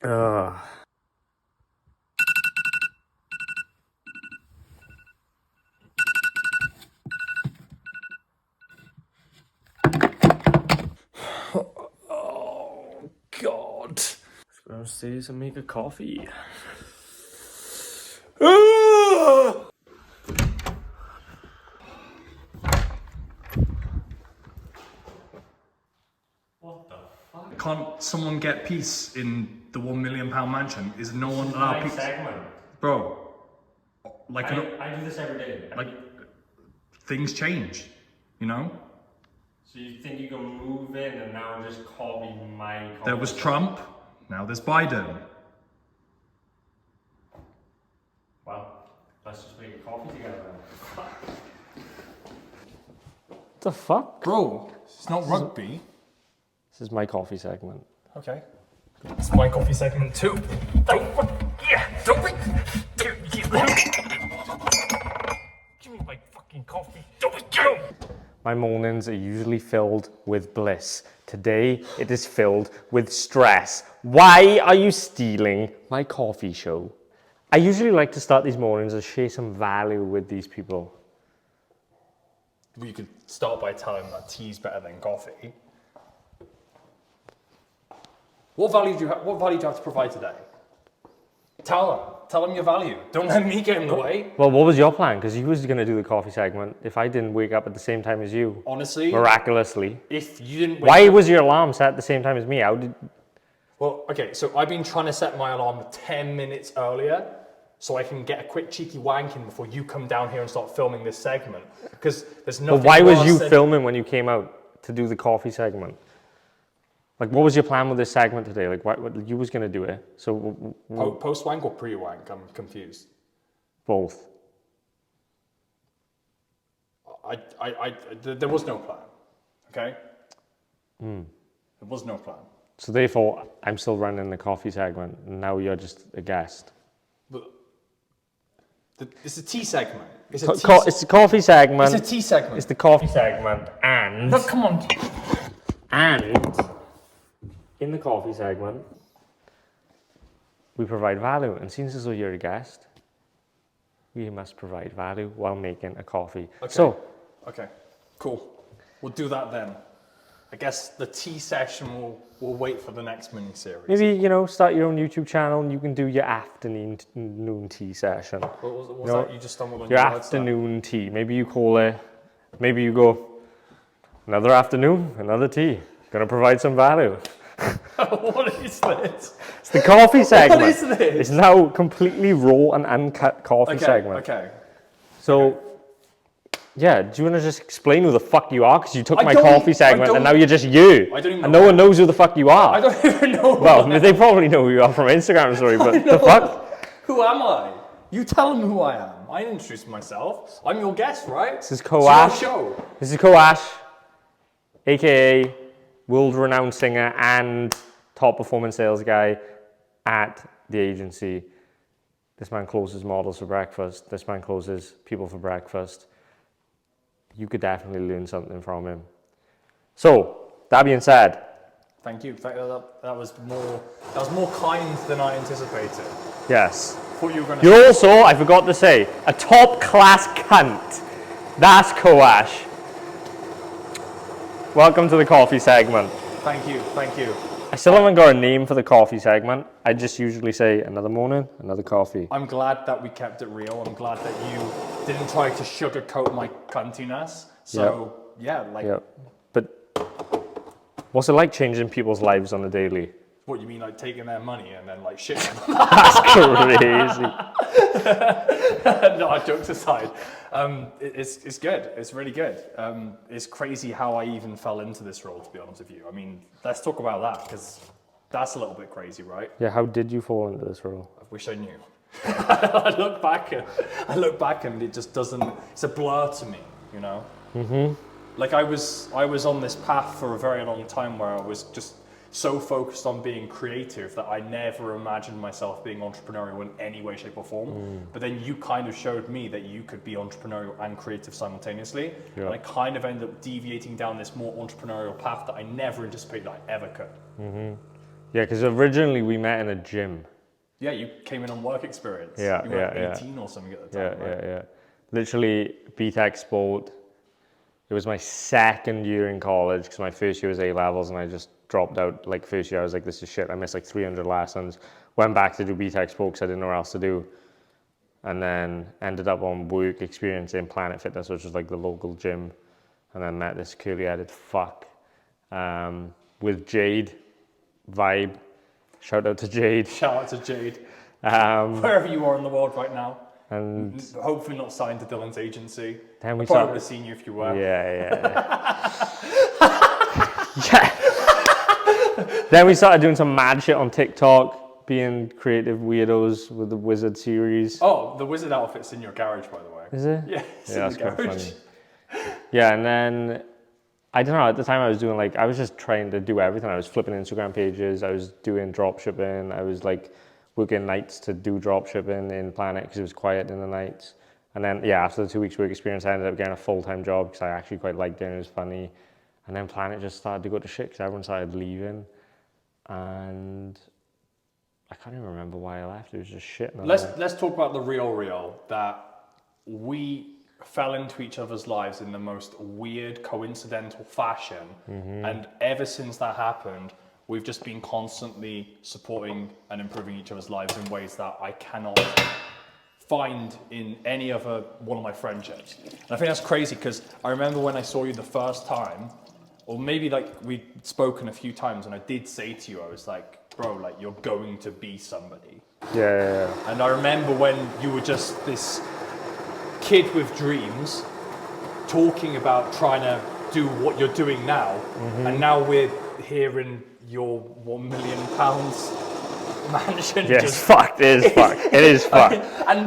Ugh. Oh, God. Let's go downstairs and make a coffee. Ugh. What the fuck? Can't someone get peace in the £1 million mansion? Is no one allowed peace? Segment. Bro, like I do this every day. like things change, you know? So you think you can move in and now just copy my There was Trump, now there's Biden. Well, let's just make a coffee together then. What the fuck? Bro, it's not rugby. This is my coffee segment. Okay. It's my coffee segment too. Give me my fucking coffee. My mornings are usually filled with bliss. Today, it is filled with stress. Why are you stealing my coffee show? I usually like to start these mornings and share some value with these people. Well, you could start by telling them that tea's better than coffee. What value do you have to provide today? Tell them your value. Don't let me get in the way. Well, what was your plan? Because you was going to do the coffee segment if I didn't wake up at the same time as you. Honestly, Miraculously. if you didn't Why was your alarm set at the same time as me? How did... Well, okay, so I've been trying to set my alarm 10 minutes earlier so I can get a quick cheeky wank in before you come down here and start filming this segment. Because there's nothing. But why was you than... filming when you came out to do the coffee segment? Like, what was your plan with this segment today? Like, what you was going to do it? So Post-wank or pre-wank? I'm confused. Both. There was no plan, okay? There was no plan. So therefore, I'm still running the coffee segment, and now you're just a guest. But it's a tea segment. It's It's the coffee segment. It's a tea segment. It's the coffee segment, and... But come on. And in the coffee segment, we provide value. And since as though you're a guest, we must provide value while making a coffee. Okay. So, okay, cool. We'll do that then. I guess the tea session will wait for the next mini series. maybe, start your own YouTube channel and you can do your afternoon tea session. What was that? You just stumbled on Your words afternoon tea. Maybe you call it, maybe you go, another afternoon, another tea. Gonna provide some value. What is this? It's the coffee segment. What is this? It's now completely raw and uncut coffee segment. Okay. So, yeah, do you want to just explain who the fuck you are? Because you took I my don't- coffee I segment don't- and now you're just you. I don't even and know no one knows who the fuck you are. I don't even know. Well, they probably know who you are from Instagram story, but the fuck? Who am I? You tell them who I am. I didn't introduce myself. I'm your guest, right? This is It's your Koash. show. This is Koash, aka world-renowned singer and top performance sales guy at the agency. This man closes models for breakfast. This man closes people for breakfast. You could definitely learn something from him. So, that being said, Thank you. That was more kind than I anticipated. yes. Thought you were going to. You're also, I forgot to say, a top-class cunt. That's Koash. Welcome to the coffee segment. Thank you. Thank you. I still haven't got a name for the coffee segment. I just usually say another morning, another coffee. I'm glad that we kept it real. I'm glad that you didn't try to sugarcoat my cuntiness. So yeah, like. Yeah. But what's it like changing people's lives on a daily? What you mean, like taking their money and then like shit? That's crazy. No, jokes aside, it's good. It's really good. It's crazy how I even fell into this role, to be honest with you. I mean, let's talk about that because that's a little bit crazy, right? Yeah, how did you fall into this role? I wish I knew. I look back and it just doesn't. It's a blur to me, you know. Like I was on this path for a very long time where I was just so focused on being creative that I never imagined myself being entrepreneurial in any way, shape or form. But then you kind of showed me that you could be entrepreneurial and creative simultaneously. Yeah. And I kind of ended up deviating down this more entrepreneurial path that I never anticipated I ever could. Yeah, because originally we met in a gym. Yeah, you came in on work experience. Yeah, you were like yeah, 18 or something at the Yeah, time, right? yeah. Literally, BTEC Sport. It was my second year in college because my first year was A-levels and I just dropped out. Like first year, I was like, this is shit. I missed like 300 lessons. Went back to do BTEC Sport because I didn't know what else to do. And then ended up on work experience in Planet Fitness, which was like the local gym. And then met this curly-headed fuck with Jade Vibe. Shout out to Jade. Shout out to Jade. Wherever you are in the world right now. And hopefully not signed to Dylan's agency. then we I probably started. would have seen you if you were. Yeah. Yeah. Then we started doing some mad shit on TikTok, being creative weirdos with the Wizard series. Oh, the wizard outfit's in your garage, by the way. Is it? Yeah, it's Yeah, in that's the quite garage. funny. Yeah, and then I don't know. At the time, I was doing I was just trying to do everything. I was flipping Instagram pages. I was doing drop shipping. I was like working nights to do drop shipping in Planet because it was quiet in the nights. And then after the 2 weeks work experience, I ended up getting a full-time job because I actually quite liked it and it was funny. And then Planet just started to go to shit because everyone started leaving. And I can't even remember why I left. It was just shit. Let's talk about the real that we fell into each other's lives in the most weird, coincidental fashion. And ever since that happened, we've just been constantly supporting and improving each other's lives in ways that I cannot find in any other one of my friendships. And I think that's crazy because I remember when I saw you the first time, or maybe we'd spoken a few times, and I did say to you, I was like, bro, you're going to be somebody. Yeah. And I remember when you were just this kid with dreams talking about trying to do what you're doing now, and now we're here in your £1 million mansion. Yes, fucked. It is fucked. It is fucked. And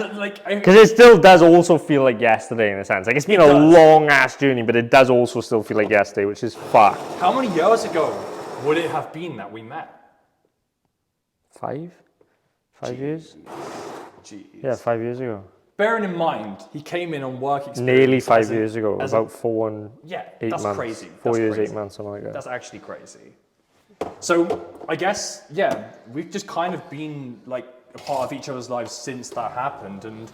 because it still does also feel like yesterday in a sense. It's been a long ass journey, but it does also still feel like yesterday, which is fucked. How many years ago would it have been that we met? 5 years? Jeez. Yeah, 5 years ago. Bearing in mind, he came in on work experience. Nearly 5 years ago, about 4 and 8 that's months. crazy. 4 years, crazy. 8 months, something like that. That's actually crazy. So I guess, we've just kind of been a part of each other's lives since that happened. And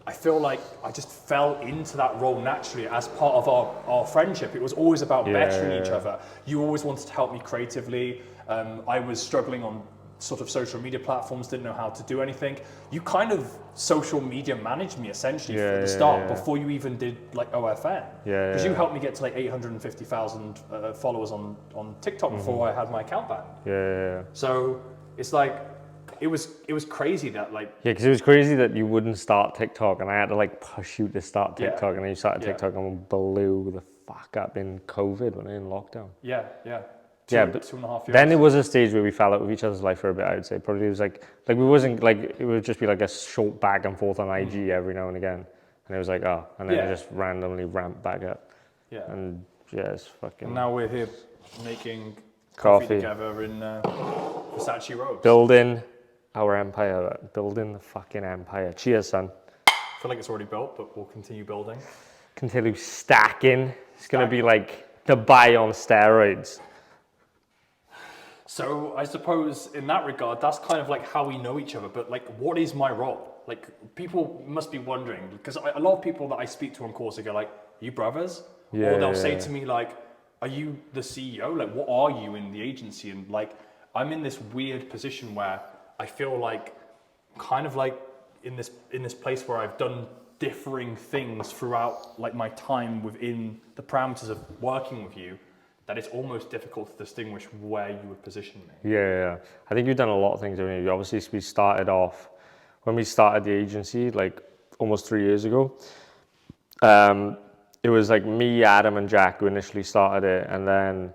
I feel like I just fell into that role naturally as part of our friendship. It was always about bettering each other. You always wanted to help me creatively. I was struggling on sort of social media platforms, didn't know how to do anything. You kind of social media managed me essentially from the start before you even did OFN. Because you helped me get to 850,000 followers on TikTok before I had my account banned. So it's it was crazy that because it was crazy that you wouldn't start TikTok and I had to push you to start TikTok and then you started TikTok and blew the fuck up in COVID when in lockdown. But 2.5 years. Then it was a stage where we fell out with each other's life for a bit, I would say. Probably it was we wasn't it would just be a short back and forth on IG every now and again. And it was and then it just randomly ramped back up. And it's fucking... And now we're here making coffee together in Versace robes. Building our empire, building the fucking empire. Cheers, son. I feel like it's already built, but we'll continue building. Continue stacking. It's going to be Dubai on steroids. So I suppose in that regard, that's kind of how we know each other. But what is my role? People must be wondering because a lot of people that I speak to on course go are you brothers? Or they'll say to me are you the CEO? What are you in the agency? And I'm in this weird position where I feel kind of in this place where I've done differing things throughout my time within the parameters of working with you. That it's almost difficult to distinguish where you would position me. Yeah. I think you've done a lot of things. Obviously, we started off, when we started the agency, almost 3 years ago, it was me, Adam, and Jack who initially started it. And then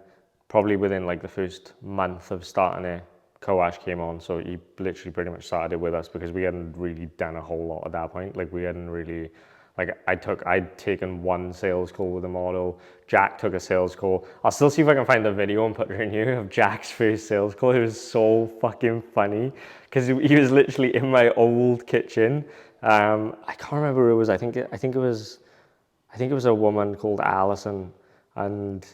probably within the first month of starting it, Koash came on. So he literally pretty much started it with us because we hadn't really done a whole lot at that point. We hadn't really... I'd taken one sales call with a model. Jack took a sales call. I'll still see if I can find the video and put it in here of Jack's first sales call. It was so fucking funny because he was literally in my old kitchen. I can't remember who it was. I think it was a woman called Alison, and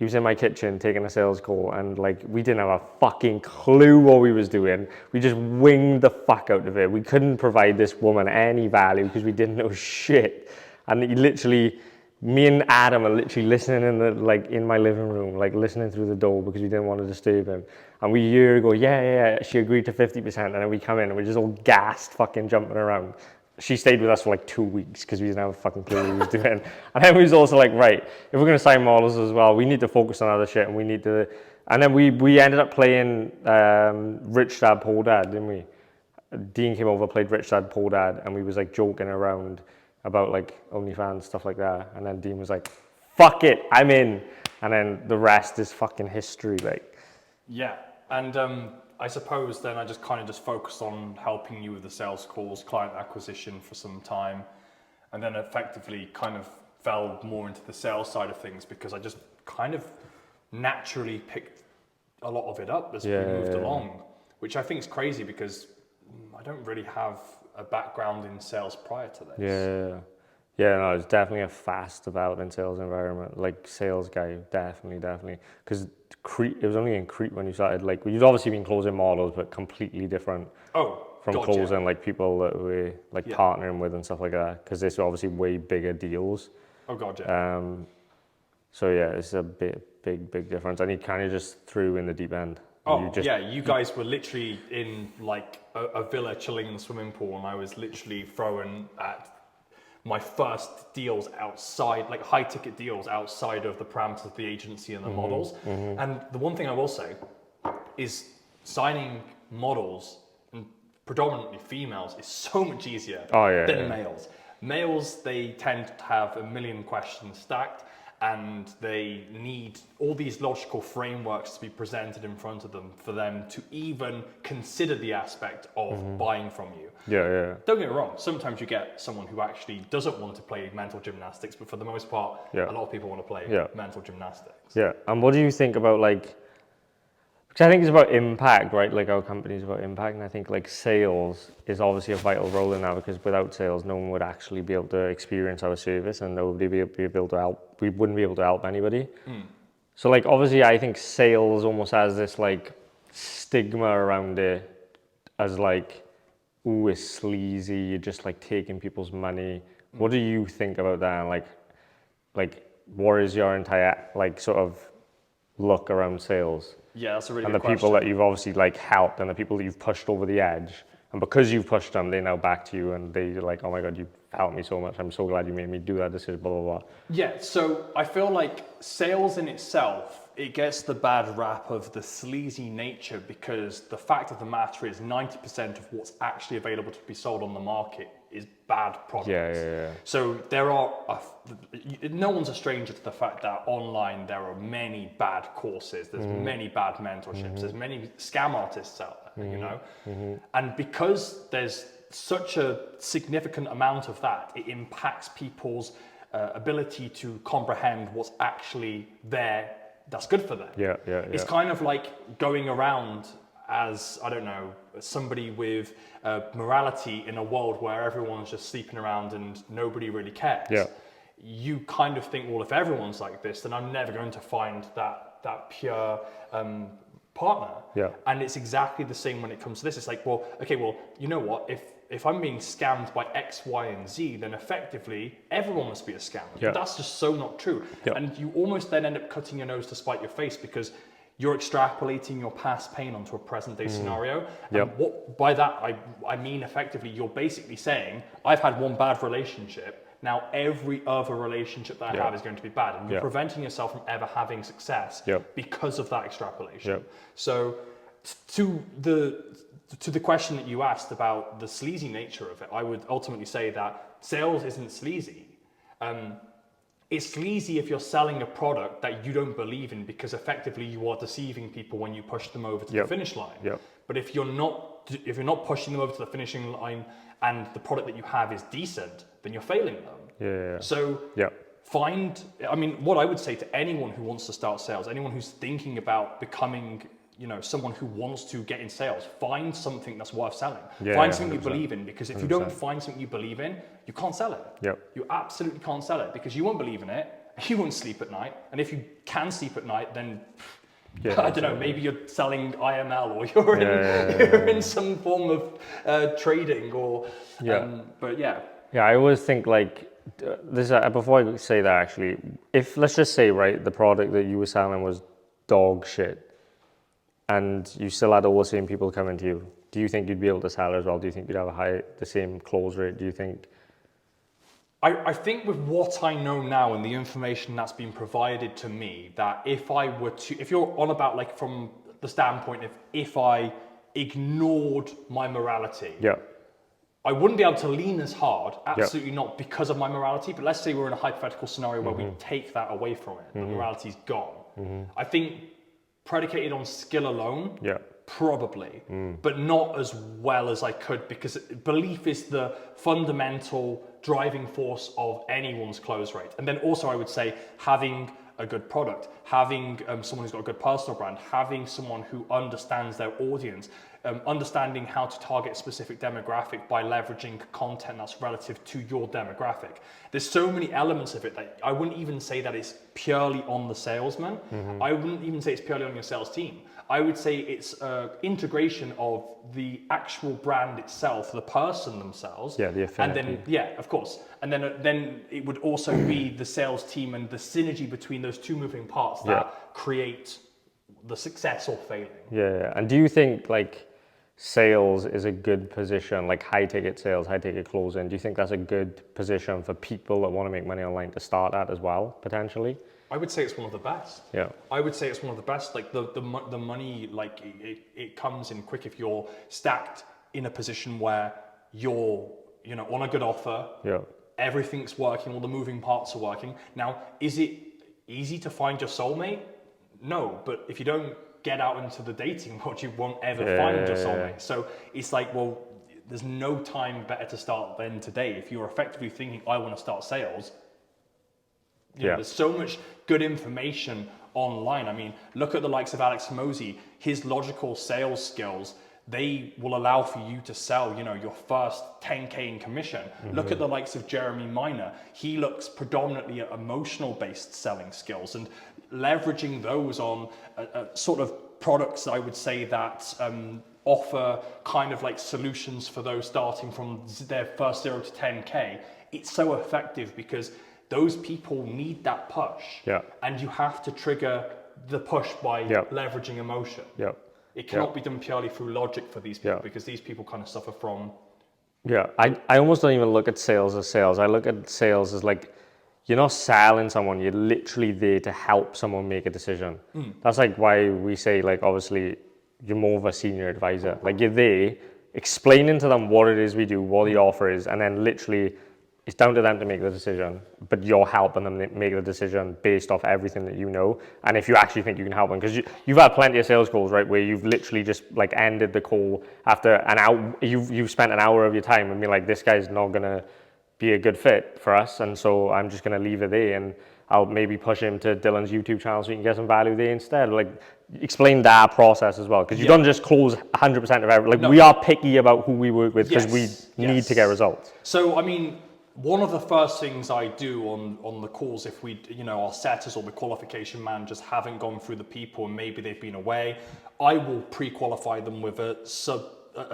he was in my kitchen taking a sales call, and like we didn't have a fucking clue what we was doing. We just winged the fuck out of it. We couldn't provide this woman any value because we didn't know shit. And he literally, me and Adam are literally listening in my living room, like listening through the door because we didn't want to disturb him. And we hear her go, yeah, she agreed to 50%. And then we come in and we're just all gassed, fucking jumping around. She stayed with us for like 2 weeks because we didn't have a fucking clue what we was doing. And then we was also like, right, if we're going to sign models as well, we need to focus on other shit, and we need to. And then we ended up playing Rich Dad Poor Dad, didn't we? Dean came over, played Rich Dad Poor Dad, and we was like joking around about like OnlyFans, stuff like that. And then Dean was like, fuck it, I'm in. And then the rest is fucking history, like. Yeah, and I suppose then I just kind of just focused on helping you with the sales calls, client acquisition for some time, and then effectively kind of fell more into the sales side of things because I just kind of naturally picked a lot of it up as we moved along, which I think is crazy because I don't really have a background in sales prior to this. Yeah, no, it's definitely a fast developing sales environment, like sales guy, definitely. Because it was only in Crete when you started, like, you'd obviously been closing models, but completely different from closing, like, people that we're, like, partnering with and stuff like that, because this were obviously way bigger deals. Oh, God, yeah. So, yeah, it's a big difference, and he kind of just threw in the deep end. You guys were literally in, like, a villa chilling in the swimming pool, and I was literally throwing at my first deals outside, like high ticket deals outside of the parameters of the agency and the models. And the one thing I will say is signing models, and predominantly females, is so much easier than males. Males, they tend to have a million questions stacked, and they need all these logical frameworks to be presented in front of them for them to even consider the aspect of buying from you. Don't get me wrong, sometimes you get someone who actually doesn't want to play mental gymnastics, but for the most part, a lot of people want to play mental gymnastics. And what do you think about, like, because I think it's about impact, right? Like, our company is about impact, and I think, like, sales is obviously a vital role in that, because without sales, no one would actually be able to experience our service, and nobody would be able to help. We wouldn't be able to help anybody. So, like, obviously, I think sales almost has this, like, stigma around it as, like, ooh, it's sleazy, you're just, like, taking people's money. What do you think about that? And, like, what is your entire, like, sort of look around sales? Yeah, that's a really good question. And the people that you've obviously, like, helped, and the people that you've pushed over the edge, and because you've pushed them, they now back to you, and they're like, oh my God, you helped me so much. I'm so glad you made me do that decision, blah, blah, blah. Yeah, so I feel like sales in itself, it gets the bad rap of the sleazy nature, because the fact of the matter is 90% of what's actually available to be sold on the market is bad products. So there are, no one's a stranger to the fact that online there are many bad courses, there's many bad mentorships, there's many scam artists out there, you know? And because there's such a significant amount of that, it impacts people's ability to comprehend what's actually there that's good for them. It's kind of like going around as, I don't know, somebody with morality in a world where everyone's just sleeping around and nobody really cares. You kind of think, well, if everyone's like this, then I'm never going to find that pure partner. And it's exactly the same when it comes to this. It's like, well, okay, well, you know what? If I'm being scammed by X, Y, and Z, then effectively everyone must be a scammer. But that's just so not true. And you almost then end up cutting your nose to spite your face, because you're extrapolating your past pain onto a present day scenario. And what by that I mean effectively, you're basically saying, I've had one bad relationship, now every other relationship that I have is going to be bad. And you're preventing yourself from ever having success because of that extrapolation. So to the question that you asked about the sleazy nature of it, I would ultimately say that sales isn't sleazy. It's sleazy if you're selling a product that you don't believe in, because effectively you are deceiving people when you push them over to the finish line. But if you're not pushing them over to the finishing line and the product that you have is decent, then you're failing them. So I mean, what I would say to anyone who wants to start sales, anyone who's thinking about becoming, you know, someone who wants to get in sales, find something that's worth selling. Find something you believe in, because if you don't find something you believe in, you can't sell it. You absolutely can't sell it, because you won't believe in it, you won't sleep at night. And if you can sleep at night, then Yeah, I don't know, maybe you're selling IML or you're in some form of trading or, but yeah. Yeah, I always think like, before I say that actually, if let's just say, right, the product that you were selling was dog shit and you still had all the same people coming to you, do you think you'd be able to sell as well? Do you think you'd have the same close rate? Do you think? I think with what I know now and the information that's been provided to me, that if you're on about like from the standpoint of if I ignored my morality, I wouldn't be able to lean as hard, absolutely not because of my morality, but let's say we're in a hypothetical scenario where we take that away from it, the morality's gone. I think predicated on skill alone, probably, but not as well as I could, because belief is the fundamental driving force of anyone's close rate. And then also I would say having a good product, having someone who's got a good personal brand, having someone who understands their audience, understanding how to target a specific demographic by leveraging content that's relative to your demographic. There's so many elements of it that I wouldn't even say that it's purely on the salesman. I wouldn't even say it's purely on your sales team. I would say it's integration of the actual brand itself, the person themselves. Yeah, the affinity. And then, of course. And then it would also be the sales team and the synergy between those two moving parts that create the success or failing. Yeah, and do you think like sales is a good position, like high ticket sales, high ticket closing, do you think that's a good position for people that want to make money online to start at as well, potentially? I would say it's one of the best. Yeah. I would say it's one of the best. Like the money, like it comes in quick if you're stacked in a position where you're, on a good offer. Yeah. Everything's working, all the moving parts are working. Now, is it easy to find your soulmate? No, but if you don't get out into the dating world, you won't ever find your soulmate. So it's like, well, there's no time better to start than today. If you're effectively thinking, I want to start sales, there's so much good information online. I mean, look at the likes of Alex Hormozi. His logical sales skills, they will allow for you to sell, your first 10K in commission. Look at the likes of Jeremy Miner. He looks predominantly at emotional-based selling skills and leveraging those on sort of products, I would say, that offer kind of like solutions for those starting from their first 0 to 10K. It's so effective because those people need that push. Yeah. And you have to trigger the push by leveraging emotion. Yeah. It cannot be done purely through logic for these people because these people kind of suffer from... Yeah, I almost don't even look at sales as sales. I look at sales as like, you're not selling someone, you're literally there to help someone make a decision. That's like why we say, like, obviously, you're more of a senior advisor. Like, you're there explaining to them what it is we do, what the offer is, and then literally it's down to them to make the decision, but you're helping them make the decision based off everything that you know. And if you actually think you can help them, because you've had plenty of sales calls, right, where you've literally just like ended the call after an hour, you've spent an hour of your time and been like, this guy's not gonna be a good fit for us, and so I'm just gonna leave it there, and I'll maybe push him to Dylan's YouTube channel so you can get some value there instead. Like, explain that process as well, because you don't just close 100% of everything. Like, we are picky about who we work with because we need to get results. So, I mean, one of the first things I do on the calls, if we, our setters or the qualification managers haven't gone through the people and maybe they've been away, I will pre-qualify them with a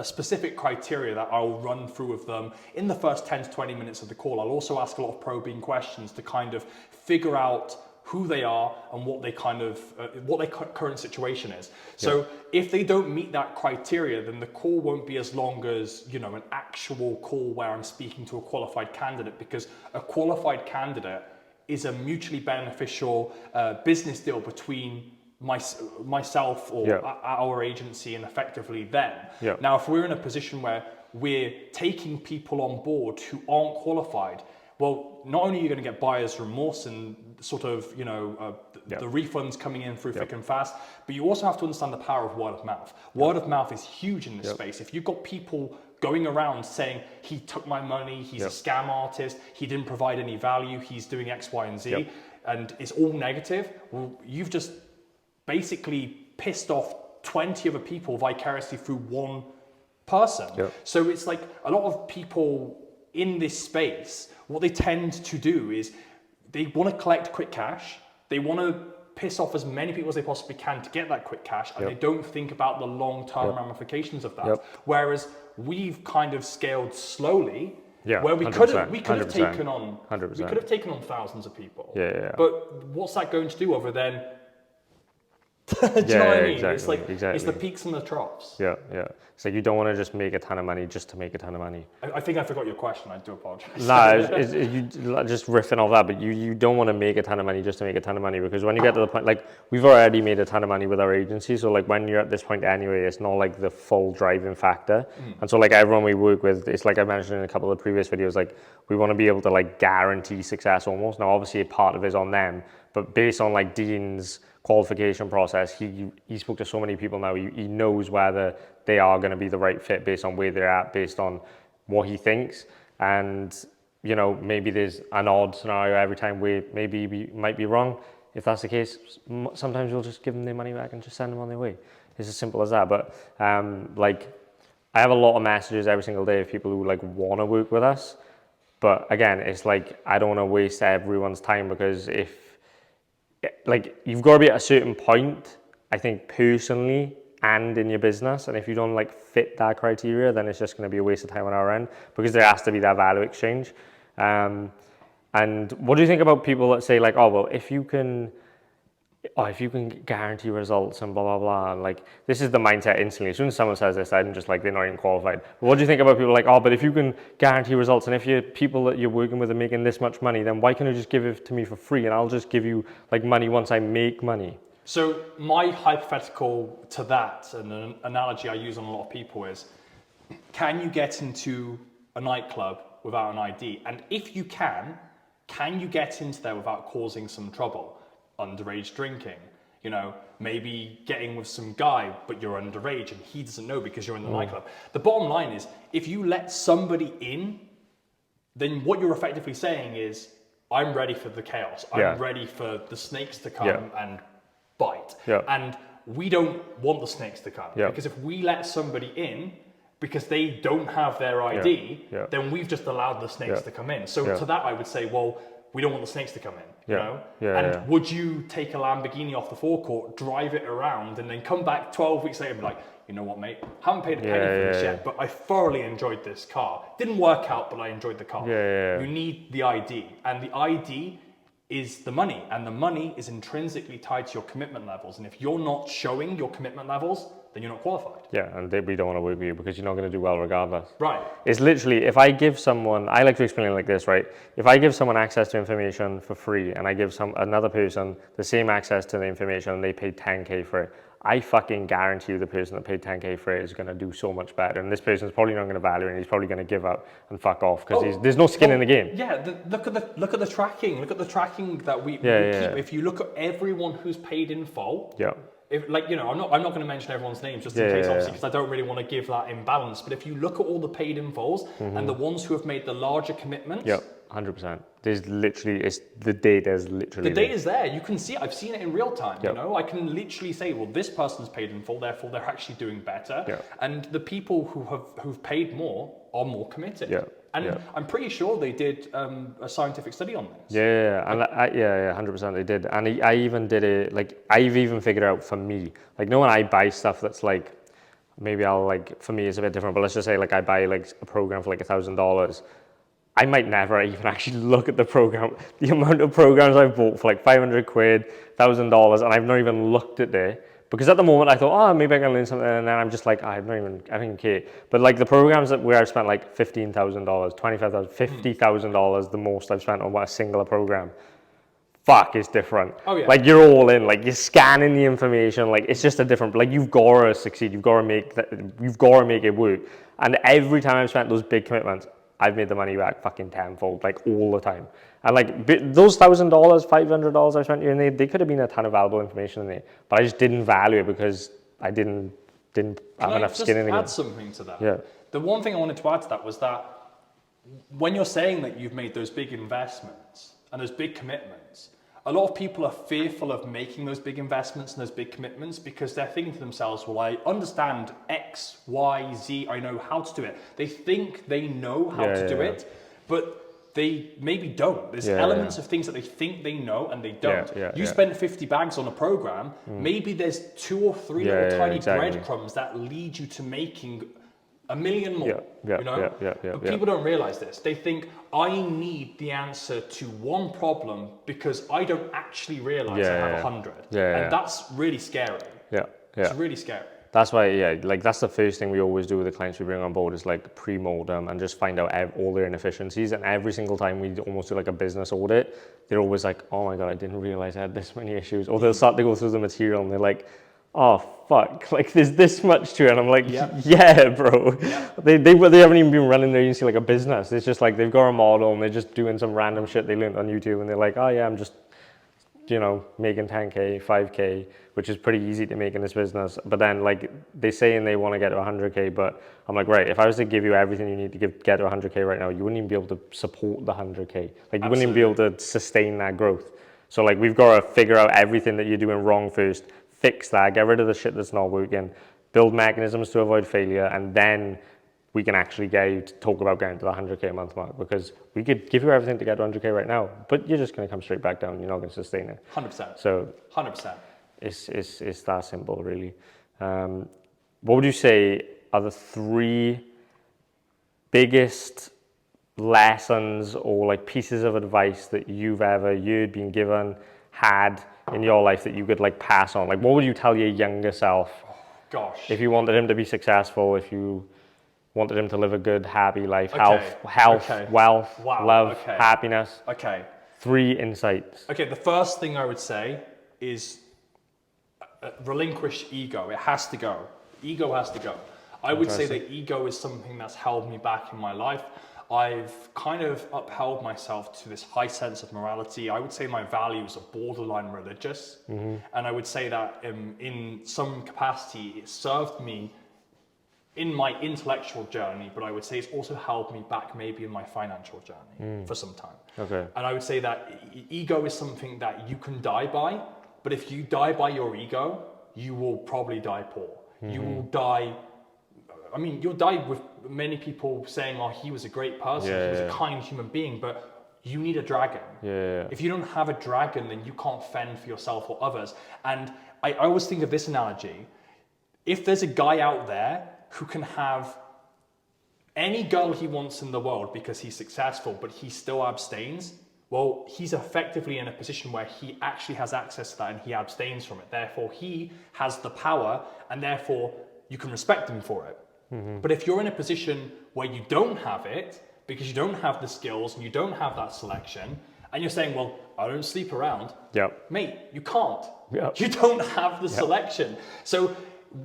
specific criteria that I'll run through with them in the first 10 to 20 minutes of the call. I'll also ask a lot of probing questions to kind of figure out who they are and what they kind of what their current situation is. So if they don't meet that criteria, then the call won't be as long as an actual call where I'm speaking to a qualified candidate, because a qualified candidate is a mutually beneficial business deal between myself or our agency and effectively them. Now, if we're in a position where we're taking people on board who aren't qualified, well, not only are you going to get buyer's remorse and sort of, the refunds coming in through thick and fast, but you also have to understand the power of word of mouth. Word of mouth is huge in this space. If you've got people going around saying, he took my money, he's a scam artist, he didn't provide any value, he's doing X, Y, and Z, and it's all negative, well, you've just basically pissed off 20 other people vicariously through one person. So it's like a lot of people in this space, what they tend to do is they want to collect quick cash. They want to piss off as many people as they possibly can to get that quick cash, and they don't think about the long-term ramifications of that. Whereas we've kind of scaled slowly, where we could have taken on 100%. We could have taken on thousands of people. But what's that going to do other than do you know what I mean? Exactly, it's it's the peaks and the troughs. Yeah. It's like you don't want to just make a ton of money just to make a ton of money. I think I forgot your question. I do apologize. No, you just riffing off that, but you don't want to make a ton of money just to make a ton of money, because when you get to the point, like we've already made a ton of money with our agency, so like when you're at this point anyway, it's not like the full driving factor. And so like everyone we work with, it's like I mentioned in a couple of the previous videos, like we want to be able to like guarantee success almost. Now obviously a part of it is on them, but based on like Dean's qualification process, he spoke to so many people now, he knows whether they are going to be the right fit based on where they're at, based on what he thinks. And you know, maybe there's an odd scenario every time where maybe we might be wrong. If that's the case, sometimes we'll just give them their money back and just send them on their way. It's as simple as that. But like I have a lot of messages every single day of people who like want to work with us, but again, it's like I don't want to waste everyone's time, because if like you've got to be at a certain point, I think personally and in your business, and if you don't like fit that criteria, then it's just going to be a waste of time on our end, because there has to be that value exchange. And what do you think about people that say like, oh well, if you can guarantee results and blah blah blah, and like this is the mindset instantly. As soon as someone says this, I'm just like, they're not even qualified. But what do you think about people like, oh, but if you can guarantee results, and if your people that you're working with are making this much money, then why can't you just give it to me for free, and I'll just give you like money once I make money? So my hypothetical to that, and an analogy I use on a lot of people is, can you get into a nightclub without an ID? And if you can you get into there without causing some trouble? Underage drinking, you know, maybe getting with some guy, but you're underage and he doesn't know because you're in the nightclub. The bottom line is, if you let somebody in, then what you're effectively saying is, I'm ready for the chaos. I'm ready for the snakes to come and bite. And we don't want the snakes to come, because if we let somebody in because they don't have their ID, then we've just allowed the snakes to come in. So to that I would say, well, we don't want the snakes to come in, you know? Would you take a Lamborghini off the forecourt, drive it around, and then come back 12 weeks later and be like, you know what, mate, haven't paid a penny for this yet, but I thoroughly enjoyed this car. Didn't work out, but I enjoyed the car. You need the ID, and the ID is the money, and the money is intrinsically tied to your commitment levels. And if you're not showing your commitment levels, then you're not qualified. And we don't want to work with you because you're not going to do well regardless. Right. It's literally, if I give someone, I like to explain it like this, right? If I give someone access to information for free, and I give another person the same access to the information, and they paid 10K for it, I fucking guarantee you the person that paid 10K for it is going to do so much better. And this person's probably not going to value it, and he's probably going to give up and fuck off, because there's no skin in the game. Look at the tracking. Look at the tracking that we keep. If you look at everyone who's paid in full, if, like, you know, I'm not going to mention everyone's names just in case, obviously, because I don't really want to give that imbalance. But if you look at all the paid in fulls and the ones who have made the larger commitments, 100%. There's literally, the data is literally. The data is there. You can see it. I've seen it in real time. You know, I can literally say, well, this person's paid in full, therefore they're actually doing better. And the people who've paid more are more committed. And I'm pretty sure they did a scientific study on this. And 100% they did. And I even did it, like, I've even figured out for me, like, when I buy stuff that's like, maybe I'll like, for me it's a bit different, but let's just say like I buy like a program for like $1,000. I might never even actually look at the program. The amount of programs I've bought for like 500 quid, $1,000, and I've not even looked at it. Because at the moment I thought, oh, maybe I can learn something, and then I'm just like, I don't even care. But like the programs where I've spent like $15,000, $25,000, $50,000, the most I've spent on a single program, fuck, it's different. Like you're all in, like you're scanning the information, like it's just a different, like you've got to succeed, you've got to make it work. And every time I've spent those big commitments, I've made the money back fucking tenfold, like all the time. And like those $1,000, $500 I spent in there, they could have been a ton of valuable information in there, but I just didn't value it because I didn't have enough skin in the game. Add something to that. The one thing I wanted to add to that was that when you're saying that you've made those big investments and those big commitments, a lot of people are fearful of making those big investments and those big commitments because they're thinking to themselves, well, I understand X, Y, Z, I know how to do it. They think they know how to do it, but they maybe don't. There's elements of things that they think they know and they don't. You Yeah. spend 50 bags on a program, maybe there's 2 or 3 little tiny breadcrumbs that lead you to making a million more. But people don't realize this. They think, I need the answer to one problem because I don't actually realize I have 100. And that's really scary. It's really scary. That's why, like that's the first thing we always do with the clients we bring on board is like pre-mold them and just find out all their inefficiencies. And every single time we almost do like a business audit, they're always like, oh my God, I didn't realize I had this many issues. Or they'll start to go through the material and they're like, oh fuck, like there's this much to it. And I'm like, yeah bro. They haven't even been running their agency like a business. It's just like they've got a model and they're just doing some random shit they learned on YouTube and they're like, oh yeah, I'm just, you know, making 10K, 5K, which is pretty easy to make in this business. But then like they say and they want to get to 100K, but I'm like, right, if I was to give you everything you need to get to 100K right now, you wouldn't even be able to support the 100K. Like you wouldn't even be able to sustain that growth. So like we've got to figure out everything that you're doing wrong first, fix that, get rid of the shit that's not working, build mechanisms to avoid failure, and then we can actually get you to talk about getting to the 100K a month mark, because we could give you everything to get to 100K right now, but you're just going to come straight back down. You're not going to sustain it. 100%. So 100%. It's that simple, really. What would you say are the 3 biggest lessons or like pieces of advice that you've been given, had in your life that you could like pass on? Like what would you tell your younger self? Gosh. If you wanted him to be successful, if you wanted him to live a good, happy life, health, wealth, love, happiness. 3 insights. Okay, the first thing I would say is relinquish ego. It has to go. Ego has to go. I would say that ego is something that's held me back in my life. I've kind of upheld myself to this high sense of morality. I would say my values are borderline religious. And I would say that in some capacity, it served me in my intellectual journey, but I would say it's also held me back maybe in my financial journey for some time. And I would say that ego is something that you can die by, but if you die by your ego, you will probably die poor. You will die, I mean, you'll die with many people saying, oh, he was a great person, he was a kind human being, but you need a dragon. If you don't have a dragon, then you can't fend for yourself or others. And I always think of this analogy. If there's a guy out there who can have any girl he wants in the world because he's successful, but he still abstains, well, he's effectively in a position where he actually has access to that and he abstains from it. Therefore, he has the power and therefore you can respect him for it. But if you're in a position where you don't have it, because you don't have the skills and you don't have that selection, and you're saying, well, I don't sleep around, mate, you can't. You don't have the selection. So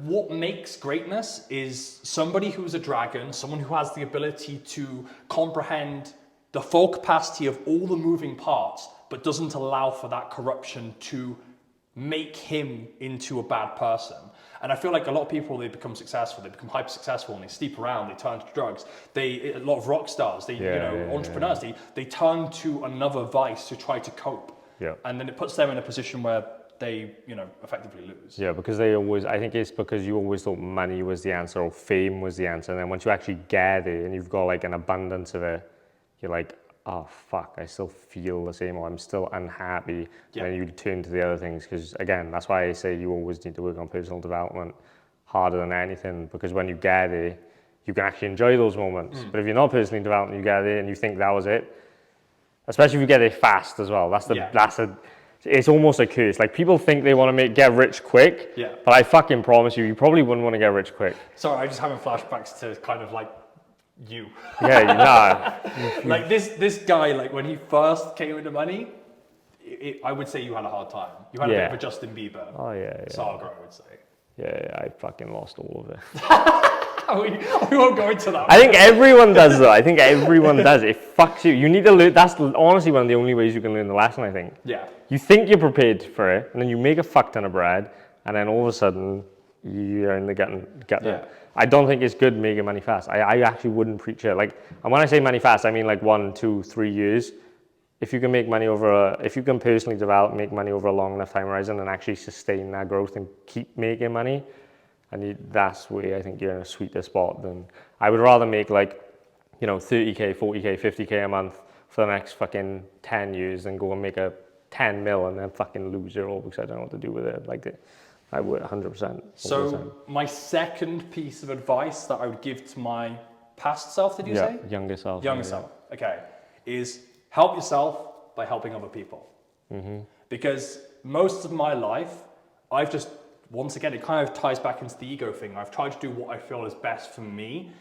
what makes greatness is somebody who's a dragon, someone who has the ability to comprehend the full capacity of all the moving parts, but doesn't allow for that corruption to make him into a bad person. And I feel like a lot of people, they become successful, they become hyper successful and they sleep around, they turn to drugs. A lot of rock stars, entrepreneurs, they turn to another vice to try to cope. And then it puts them in a position where they, effectively lose. Because I think it's because you always thought money was the answer or fame was the answer. And then once you actually get it and you've got like an abundance of it, you're like, oh fuck, I still feel the same, or I'm still unhappy. And then you turn to the other things, because again, that's why I say you always need to work on personal development harder than anything, because when you get it, you can actually enjoy those moments. But if you're not personally developing, you get it and you think that was it, especially if you get it fast as well, it's almost a curse. Like people think they want to get rich quick, but I fucking promise you probably wouldn't want to get rich quick. Sorry, I'm just having flashbacks to kind of like you. Like this guy, like when he first came into money, I would say you had a hard time. You had a bit of a Justin Bieber saga, I would say. I fucking lost all of it. we won't go into that. I think everyone does though. I think everyone does. It fucks you. You need to learn. That's honestly one of the only ways you can learn the lesson, I think. You think you're prepared for it, and then you make a fuck ton of bread, and then all of a sudden you're in the gut. I don't think it's good making money fast. I actually wouldn't preach it. Like, and when I say money fast, I mean like 1, 2, 3 years. If you can make money if you can personally develop, make money over a long enough time horizon and actually sustain that growth and keep making money, and that's where I think you're in a sweeter spot. Than I would rather make like, 30K, 40K, 50K a month for the next fucking 10 years than go and make a 10 mil and then fucking lose it all because I don't know what to do with it. Like, I would 100%. So my second piece of advice that I would give to my past self, did you say? Younger self. Younger self, okay, is help yourself by helping other people. Because most of my life, I've just, once again, it kind of ties back into the ego thing. I've tried to do what I feel is best for me.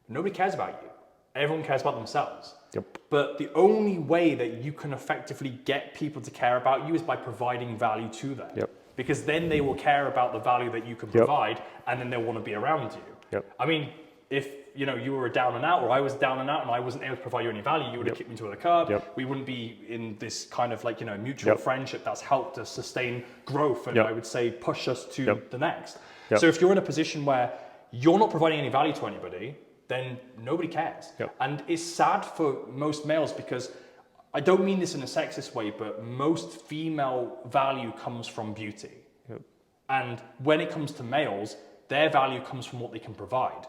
Nobody cares about you. Everyone cares about themselves. Yep. But the only way that you can effectively get people to care about you is by providing value to them. Yep. Because then they will care about the value that you can provide, and then they'll want to be around you. Yep. I mean, if you were a down and out, or I was down and out, and I wasn't able to provide you any value, you would have kicked me to the curb. Yep. We wouldn't be in this kind of like mutual friendship that's helped us sustain growth, and I would say push us to the next. So if you're in a position where you're not providing any value to anybody, then nobody cares. And it's sad for most males, because I don't mean this in a sexist way, but most female value comes from beauty. And when it comes to males, their value comes from what they can provide.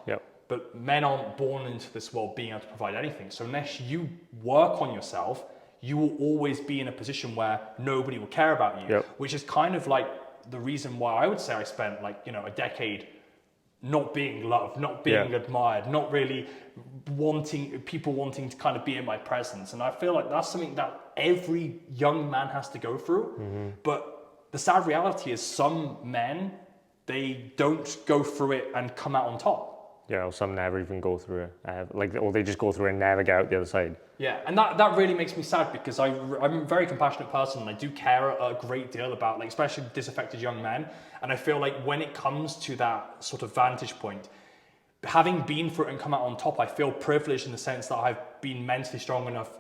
But men aren't born into this world being able to provide anything. So unless you work on yourself, you will always be in a position where nobody will care about you, which is kind of like the reason why I would say I spent like, a decade not being loved, not being admired, not really people wanting to kind of be in my presence. And I feel like that's something that every young man has to go through. But the sad reality is some men, they don't go through it and come out on top. Or some never even go through it. Or they just go through it and never get out the other side. Yeah, and that really makes me sad, because I'm a very compassionate person, and I do care a great deal about, like, especially disaffected young men. And I feel like when it comes to that sort of vantage point, having been through it and come out on top, I feel privileged in the sense that I've been mentally strong enough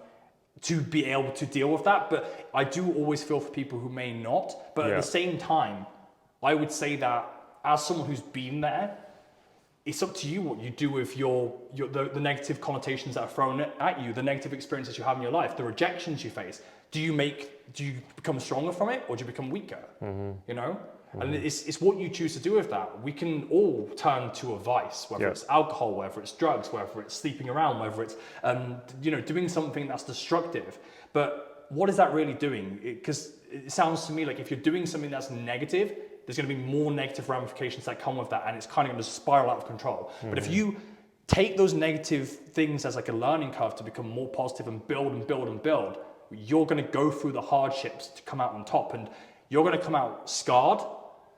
to be able to deal with that. But I do always feel for people who may not. But at the same time, I would say that as someone who's been there, it's up to you what you do with the negative connotations that are thrown at you, the negative experiences you have in your life, the rejections you face. Do you become stronger from it, or do you become weaker? And it's what you choose to do with that. We can all turn to a vice, whether it's alcohol, whether it's drugs, whether it's sleeping around, whether it's doing something that's destructive. But what is that really doing? Because it sounds to me like if you're doing something that's negative, there's going to be more negative ramifications that come with that, and it's kind of going to spiral out of control. But if you take those negative things as like a learning curve to become more positive and build and build and build, you're going to go through the hardships to come out on top, and you're going to come out scarred,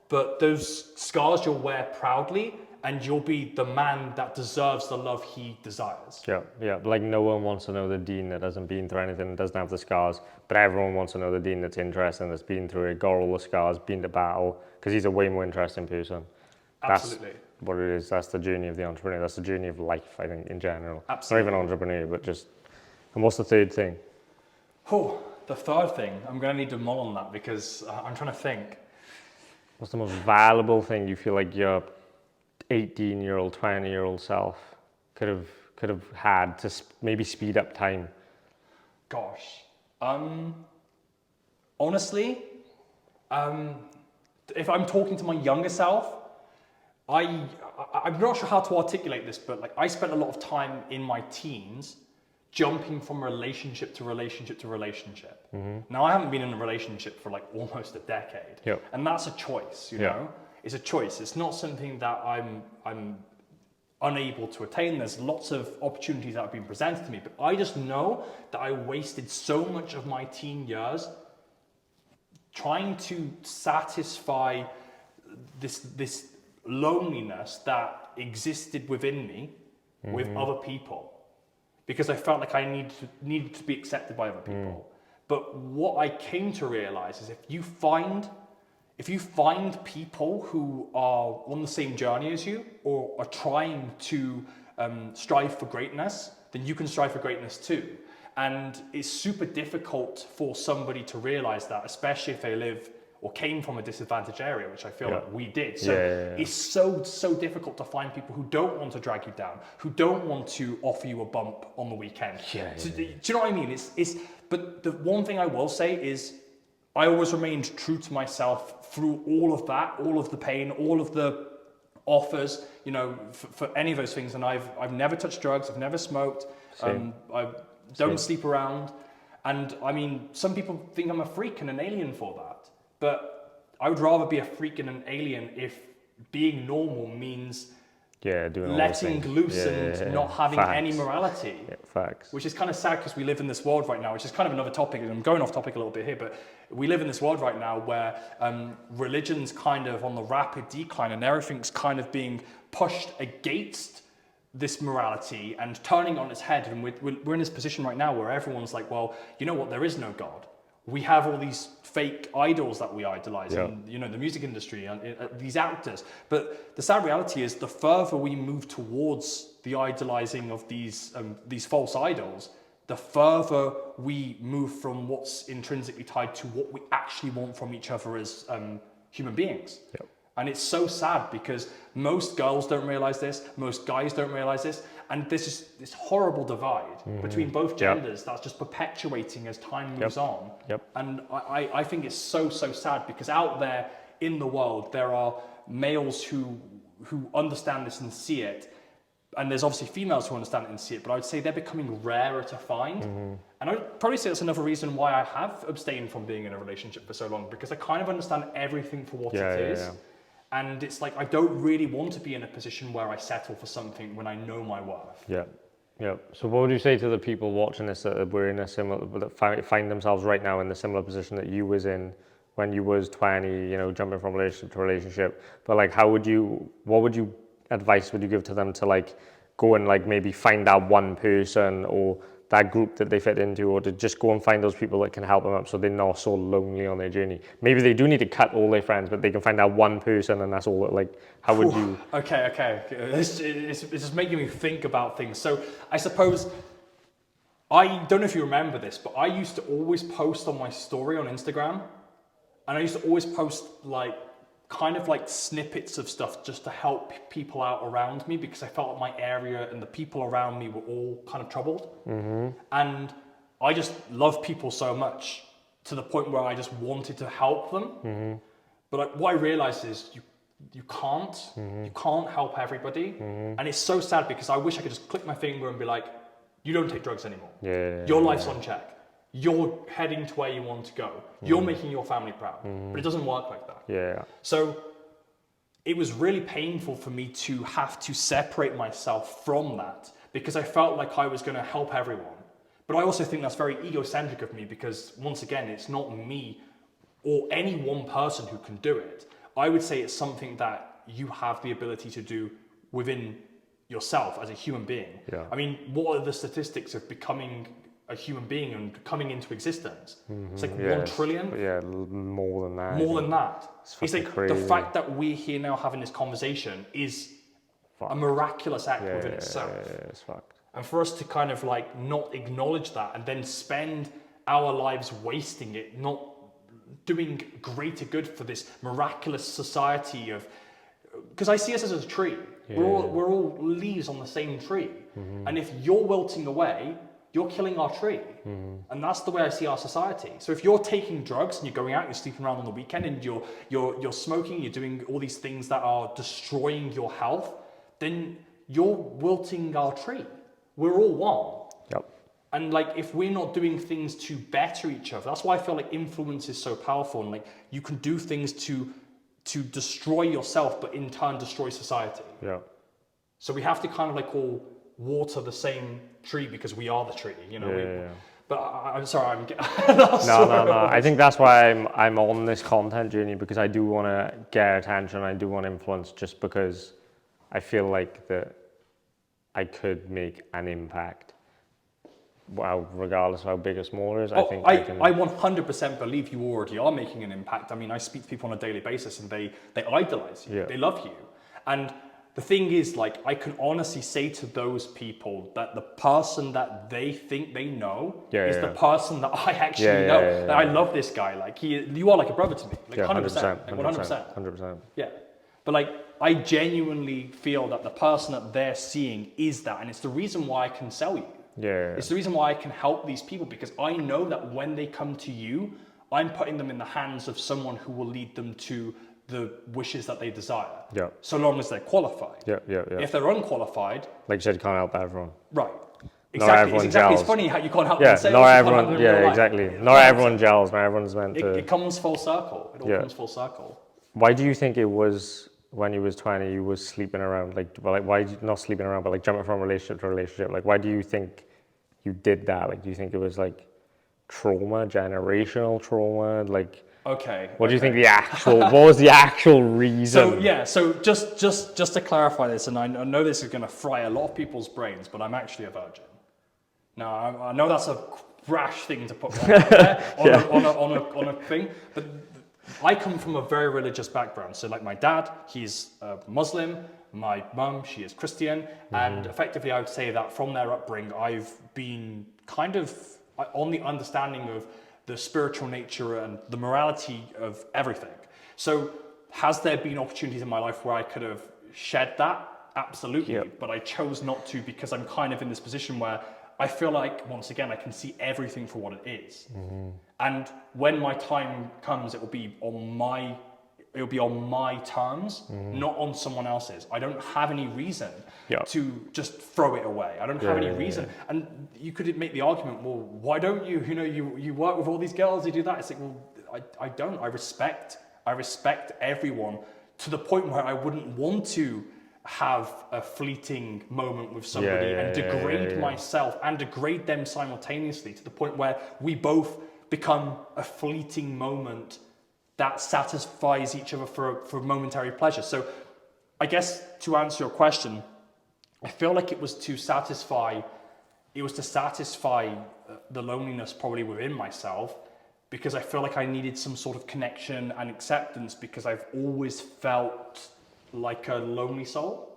but those scars you'll wear proudly, and you'll be the man that deserves the love he desires. Like no one wants to know the Dean that hasn't been through anything, that doesn't have the scars, but everyone wants to know the Dean that's interesting, that's been through it, got all the scars, been to battle, because he's a way more interesting person. Absolutely. That's what it is. That's the journey of the entrepreneur. That's the journey of life, I think, in general. Absolutely. Not even entrepreneur, but just. And what's the third thing? The third thing, I'm going to need to mull on that, because I'm trying to think. What's the most valuable thing you feel like your 18-year-old, 20-year-old self could have had to maybe speed up time? Gosh. Honestly, if I'm talking to my younger self, I'm not sure how to articulate this, but like I spent a lot of time in my teens jumping from relationship to relationship to relationship. Now I haven't been in a relationship for like almost a decade, and that's a choice. You know, it's a choice. It's not something that I'm unable to attain. There's lots of opportunities that have been presented to me, but I just know that I wasted so much of my teen years trying to satisfy this loneliness that existed within me with other people, because I felt like I needed to be accepted by other people. But what I came to realize is if you find people who are on the same journey as you, or are trying to strive for greatness, then you can strive for greatness too. And it's super difficult for somebody to realize that, especially if they live or came from a disadvantaged area, which I feel like we did. So it's so difficult to find people who don't want to drag you down, who don't want to offer you a bump on the weekend. Do you know what I mean? But the one thing I will say is I always remained true to myself through all of that, all of the pain, all of the offers, you know, for any of those things. And I've never touched drugs, I've never smoked, I've don't sleep around. And I mean, some people think I'm a freak and an alien for that. But I would rather be a freak and an alien if being normal means doing letting loose and not having any morality. Yeah, facts. Which is kind of sad because we live in this world right now, which is kind of another topic, and I'm going off topic a little bit here, but we live in this world right now where religion's kind of on the rapid decline and everything's kind of being pushed against this morality and turning on its head. And we're in this position right now where everyone's like, well, you know what, there is no God. We have all these fake idols that we idolize in, you know, the music industry and these actors. But the sad reality is the further we move towards the idolizing of these false idols, the further we move from what's intrinsically tied to what we actually want from each other as human beings. Yep. And it's so sad because most girls don't realize this, most guys don't realize this, and there's just this horrible divide between both genders that's just perpetuating as time moves on. And I think it's so sad because out there in the world, there are males who understand this and see it, and there's obviously females who understand it and see it, but I would say they're becoming rarer to find. And I would probably say that's another reason why I have abstained from being in a relationship for so long, because I kind of understand everything for what it is. And it's like, I don't really want to be in a position where I settle for something when I know my worth. Yeah. So what would you say to the people watching this that were in a similar, that find themselves right now in the similar position that you was in when you was 20, you know, jumping from relationship to relationship? But like, what advice would you give to them to like go and like maybe find that one person or that group that they fit into, or to just go and find those people that can help them up so they're not so lonely on their journey? Maybe they do need to cut all their friends, but they can find that one person and that's all. Like, how would you? Okay. It's just making me think about things. So I suppose, I don't know if you remember this, but I used to always post on my story on Instagram, and I used to always post like kind of like snippets of stuff just to help people out around me, because I felt like my area and the people around me were all kind of troubled. And I just love people so much to the point where I just wanted to help them. But like, what I realized is you can't help everybody. And it's so sad because I wish I could just click my finger and be like, you don't take drugs anymore. Your life's on check. You're heading to where you want to go. You're making your family proud. But it doesn't work like that. So it was really painful for me to have to separate myself from that, because I felt like I was going to help everyone. But I also think that's very egocentric of me, because once again, it's not me or any one person who can do it. I would say it's something that you have the ability to do within yourself as a human being. I mean, what are the statistics of becoming a human being and coming into existence? It's like 1 trillion. More than that. More than that. It's like crazy. The fact that we're here now having this conversation is a miraculous act within itself. It's fucked. And for us to kind of like not acknowledge that and then spend our lives wasting it, not doing greater good for this miraculous society of, because I see us as a tree. We're all leaves on the same tree. And if you're wilting away, you're killing our tree. And that's the way I see our society. So if you're taking drugs and you're going out, you're sleeping around on the weekend, and you're smoking, you're doing all these things that are destroying your health, then you're wilting our tree. We're all one. And like, if we're not doing things to better each other, that's why I feel like influence is so powerful. And like, you can do things to destroy yourself, but in turn destroy society. So we have to kind of like all water the same tree, because we are the tree, you know. But I'm sorry, I'm no. I think that's why I'm on this content journey, because I do want to get attention. I do want influence, just because I feel like that I could make an impact. Well, regardless of how big or small it is, I think I 100% believe you already are making an impact. I mean, I speak to people on a daily basis, and they idolize you, they love you, and the thing is, like, I can honestly say to those people that the person that they think they know is the person that I actually know. I love this guy. Like, you are like a brother to me. Like 100%. 100%. Yeah. But like, I genuinely feel that the person that they're seeing is that. And it's the reason why I can sell you. It's the reason why I can help these people, because I know that when they come to you, I'm putting them in the hands of someone who will lead them to the wishes that they desire. So long as they're qualified. If they're unqualified, like you said, you can't help everyone. Right. Exactly. It's exactly. gels. It's funny how you can't help Yeah, them say, not you can't everyone. help them in Yeah, real life. exactly. Not everyone gels. Not everyone's meant to. It comes full circle. It all comes full circle. Why do you think it was when you was 20, you was sleeping around? Like why not sleeping around, but like jumping from relationship to relationship? Like, why do you think you did that? Like, do you think it was like trauma, generational trauma? Like, Okay. what do you think what was the actual reason? So just to clarify this, and I know this is going to fry a lot of people's brains, but I'm actually a virgin. Now, I know that's a brash thing to put out there on a thing, but I come from a very religious background. So like my dad, he's Muslim, my mum, she is Christian, and effectively I would say that from their upbringing, I've been kind of on the understanding of the spiritual nature and the morality of everything. So has there been opportunities in my life where I could have shed that? Absolutely, but I chose not to because I'm kind of in this position where I feel like, once again, I can see everything for what it is. And when my time comes, it will be on my terms, not on someone else's. I don't have any reason to just throw it away. I don't have any reason. And you could make the argument, well, why don't you? You know, you work with all these girls, you do that. It's like, well, I don't. I respect everyone to the point where I wouldn't want to have a fleeting moment with somebody and degrade myself and degrade them simultaneously to the point where we both become a fleeting moment that satisfies each other for momentary pleasure. So I guess to answer your question, I feel like it was to satisfy the loneliness probably within myself, because I feel like I needed some sort of connection and acceptance, because I've always felt like a lonely soul.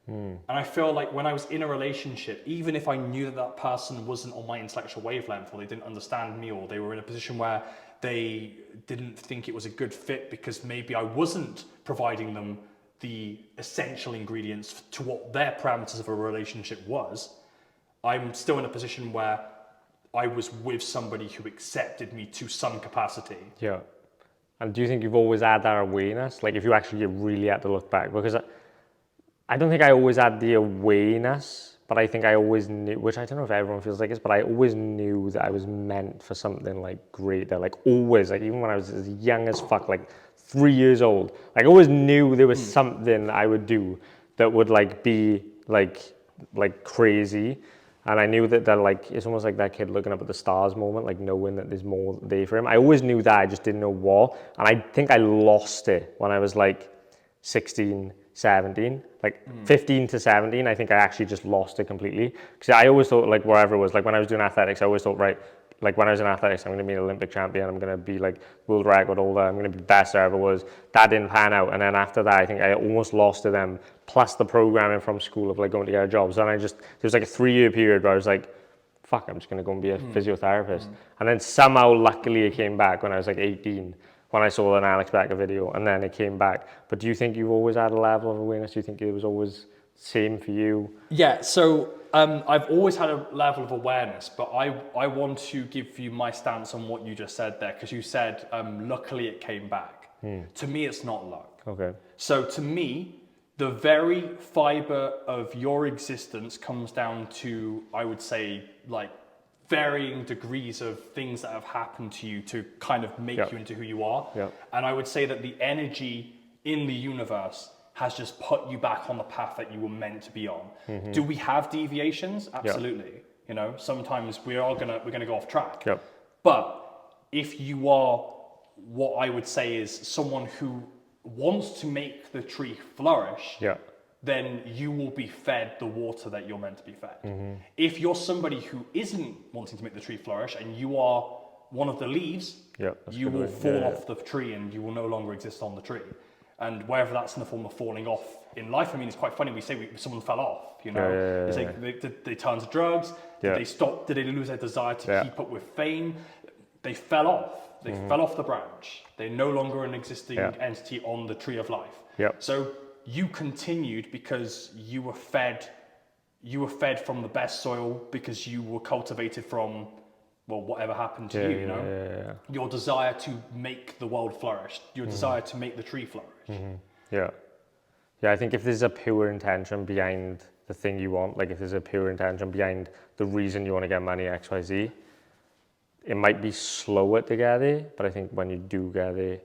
And I feel like when I was in a relationship, even if I knew that that person wasn't on my intellectual wavelength, or they didn't understand me, or they were in a position where they didn't think it was a good fit because maybe I wasn't providing them the essential ingredients to what their parameters of a relationship was, I'm still in a position where I was with somebody who accepted me to some capacity. Yeah. And do you think you've always had that awareness? Like, if you actually really had to look back, because I don't think I always had the awareness, but I think I always knew, which I don't know if everyone feels like this, but I always knew that I was meant for something like greater. Like, always, like even when I was as young as fuck, like 3 years old, like I always knew there was something I would do that would like be like crazy. And I knew that like, it's almost like that kid looking up at the stars moment, like knowing that there's more there for him. I always knew that, I just didn't know what. And I think I lost it when I was like 16, 17, like 15 to 17, I think I actually just lost it completely. Because I always thought, like, wherever it was, like when I was doing athletics, I always thought, right, like when I was in athletics, I'm going to be an Olympic champion, I'm going to be like world record holder, I'm going to be best I ever was. That didn't pan out. And then after that, I think I almost lost to them, plus the programming from school of like going to get a job. So then there was like a 3-year period where I was like, fuck, I'm just going to go and be a physiotherapist. And then somehow, luckily, it came back when I was like 18, when I saw an Alex Becker video, and then it came back. But do you think you've always had a level of awareness? Do you think it was always the same for you? Yeah, so I've always had a level of awareness, but I want to give you my stance on what you just said there, because you said, luckily it came back. To me, it's not luck. Okay. So to me, the very fiber of your existence comes down to, I would say, like varying degrees of things that have happened to you to kind of make you into who you are. And I would say that the energy in the universe has just put you back on the path that you were meant to be on. Do we have deviations? Absolutely. You know, sometimes we're gonna go off track. But if you are what I would say is someone who wants to make the tree flourish, then you will be fed the water that you're meant to be fed. If you're somebody who isn't wanting to make the tree flourish and you are one of the leaves, you will fall off the tree and you will no longer exist on the tree. And whether that's in the form of falling off in life, I mean, it's quite funny. We say someone fell off, you know. It's like they turned to drugs. Did they stop? Did they lose their desire to keep up with fame? They fell off. They fell off the branch. They're no longer an existing entity on the tree of life. So you continued because you were fed from the best soil, because you were cultivated from, well, whatever happened to you, you know? Your desire to make the world flourish, your desire to make the tree flourish. Yeah, I think if there's a pure intention behind the thing you want, like if there's a pure intention behind the reason you want to get money, XYZ, it might be slower to get there, but I think when you do get there,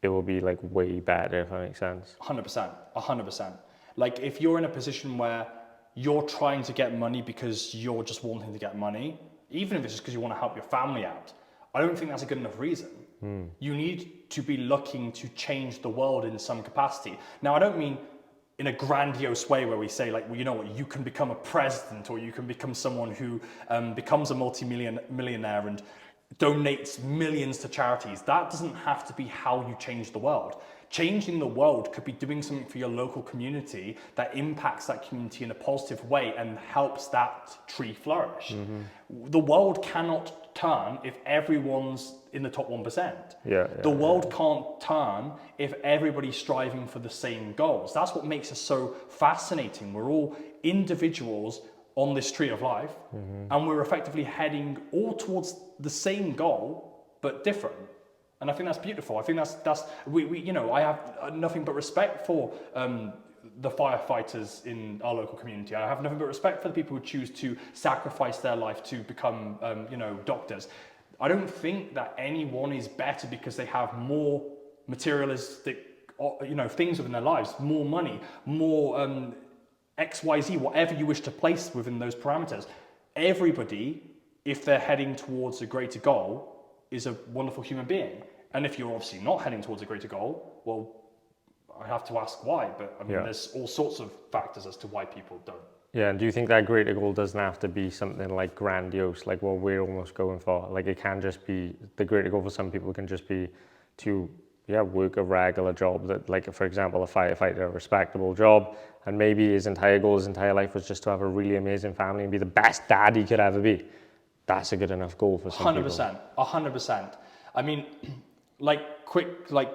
it will be like way better, if that makes sense. 100%, 100%. Like if you're in a position where you're trying to get money because you're just wanting to get money, even if it's just because you want to help your family out, I don't think that's a good enough reason. You need to be looking to change the world in some capacity. Now, I don't mean in a grandiose way where we say like, well, you know what, you can become a president or you can become someone who becomes a multi-millionaire and donates millions to charities. That doesn't have to be how you change the world. Changing the world could be doing something for your local community that impacts that community in a positive way and helps that tree flourish. The world cannot turn if everyone's in the top 1%. The world can't turn if everybody's striving for the same goals. That's what makes us so fascinating. We're all individuals on this tree of life, and we're effectively heading all towards the same goal, but different. And I think that's beautiful. I think that's we you know, I have nothing but respect for the firefighters in our local community. I have nothing but respect for the people who choose to sacrifice their life to become you know, doctors. I don't think that anyone is better because they have more materialistic, you know, things within their lives, more money, more XYZ, whatever you wish to place within those parameters. Everybody, if they're heading towards a greater goal, is a wonderful human being. And if you're obviously not heading towards a greater goal, well, I have to ask why. But I mean, there's all sorts of factors as to why people don't. Yeah, and do you think that greater goal doesn't have to be something like grandiose, like what we're almost going for? Like it can just be, the greater goal for some people can just be to, work a regular job that, like for example, a firefighter, a respectable job, and maybe his entire goal, his entire life was just to have a really amazing family and be the best dad he could ever be. That's a good enough goal for some people. 100%. I mean, like quick, like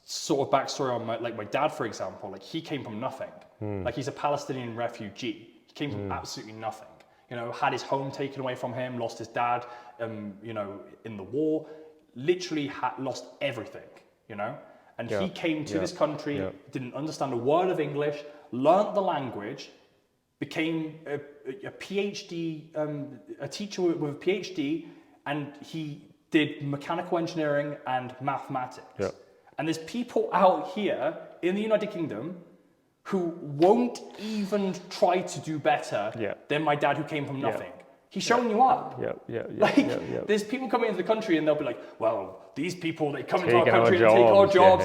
sort of backstory on my dad, for example, like he came from nothing. Like he's a Palestinian refugee. He came from absolutely nothing. You know, had his home taken away from him, lost his dad, you know, in the war, literally had lost everything, you know? And he came to this country, didn't understand a word of English, learned the language, became a PhD, a teacher with a PhD, and he did mechanical engineering and mathematics. And there's people out here in the United Kingdom who won't even try to do better than my dad who came from nothing. He's showing you up. There's people coming into the country and they'll be like, well, these people, they come into our country and take our jobs.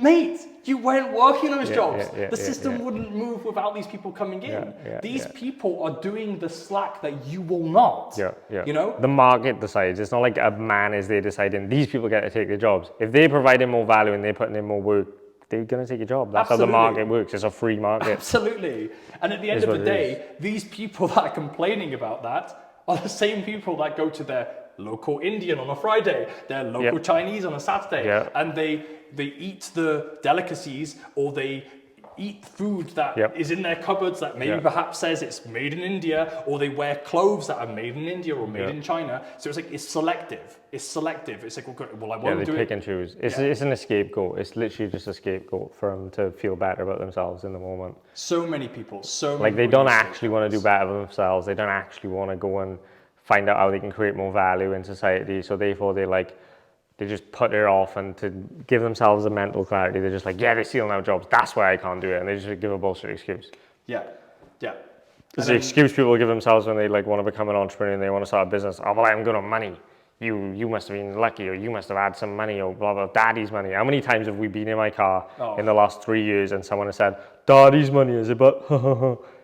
Mate, you weren't working those jobs. The system wouldn't move without these people coming in. These people are doing the slack that you will not. You know? The market decides. It's not like a man is there deciding these people get to take their jobs. If they're providing more value and they're putting in more work, they're going to take your job. That's how the market works. It's a free market. Absolutely. And at the end of the day, these people that are complaining about that are the same people that go to their local Indian on a Friday, their local Chinese on a Saturday, and they eat the delicacies or they eat food that is in their cupboards that maybe perhaps says it's made in India, or they wear clothes that are made in India or made in China. So it's like, it's selective. It's like, well, I won't do it. They pick and choose. It's an scapegoat. It's literally just a scapegoat for them to feel better about themselves in the moment. So many people, like they don't actually want to do better for themselves. They don't actually want to go and find out how they can create more value in society. So therefore they just put it off, and to give themselves a mental clarity, they're just like, they're stealing our jobs. That's why I can't do it. And they just give a bullshit excuse. It's the excuse people give themselves when they want to become an entrepreneur and they want to start a business. Oh, well, I'm good on money. You must have been lucky, or you must have had some money, or blah, blah, daddy's money. How many times have we been in my car in the last 3 years and someone has said, daddy's money, is it? But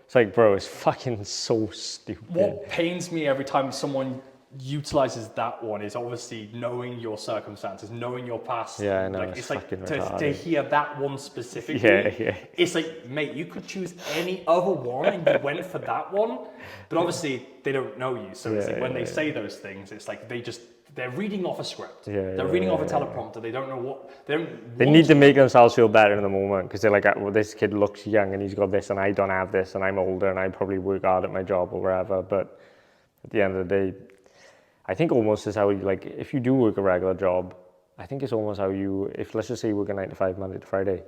it's like, bro, it's fucking so stupid. What pains me every time someone utilizes that one is obviously knowing your circumstances, knowing your past. Yeah, I know. Like, it's like to hear that one specifically. It's like, mate, you could choose any other one and you went for that one. But obviously they don't know you. So it's like when they say those things, it's like they're reading off a script. They're reading off a teleprompter. They don't know what they need to make themselves feel better in the moment, because they're like, well, this kid looks young and he's got this and I don't have this and I'm older and I probably work hard at my job or wherever. But at the end of the day, I think almost is how you, like, if you do work a regular job, I think it's almost how you, if let's just say you work a 9 to 5 Monday to Friday,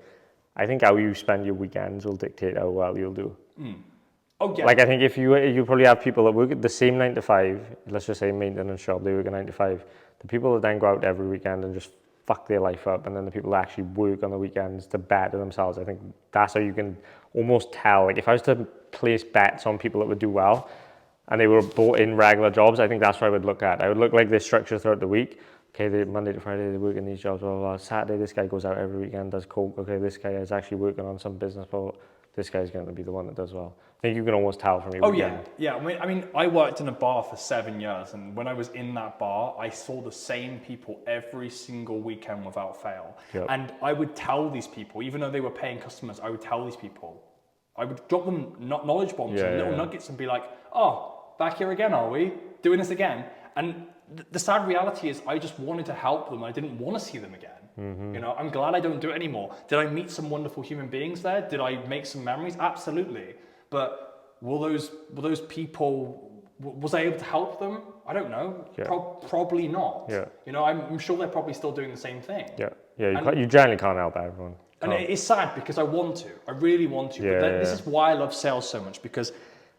I think how you spend your weekends will dictate how well you'll do. Oh yeah. Like I think if you probably have people that work at the same 9 to 5, let's just say maintenance job, they work a 9 to 5. The people that then go out every weekend and just fuck their life up, and then the people that actually work on the weekends to better themselves, I think that's how you can almost tell. Like if I was to place bets on people that would do well, and they were bought in regular jobs, I think that's what I would look at. I would look like their structure throughout the week. Okay, they Monday to Friday they work in these jobs, blah, blah, blah. Saturday this guy goes out every weekend, does coke. Okay, this guy is actually working on some business, but this guy's going to be the one that does well. I think you can almost tell from your weekend. Yeah. I mean, I worked in a bar for 7 years, and when I was in that bar, I saw the same people every single weekend without fail. Yep. And I would tell these people, even though they were paying customers, I would tell these people, I would drop them knowledge bombs and little nuggets and be like, oh, back here again, are we? Doing this again? And the sad reality is I just wanted to help them. I didn't want to see them again. You know, I'm glad I don't do it anymore. Did I meet some wonderful human beings there? Did I make some memories? Absolutely. But will those people, was I able to help them? I don't know. Yeah. Probably not. Yeah. You know, I'm sure they're probably still doing the same thing. Yeah. You generally can't help everyone. And it's sad because I want to. I really want to. This is why I love sales so much, because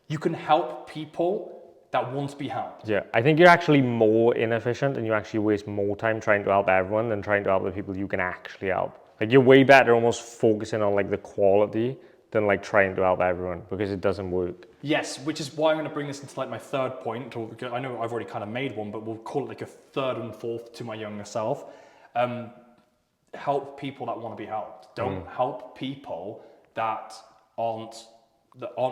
you can help people that want to be helped. Yeah, I think you're actually more inefficient and you actually waste more time trying to help everyone than trying to help the people you can actually help. Like you're way better almost focusing on like the quality than like trying to help everyone, because it doesn't work. Yes, which is why I'm going to bring this into like my third point, or I know I've already kind of made one, but we'll call it like a third and fourth to my younger self. Help people that want to be helped. Don't help people that aren't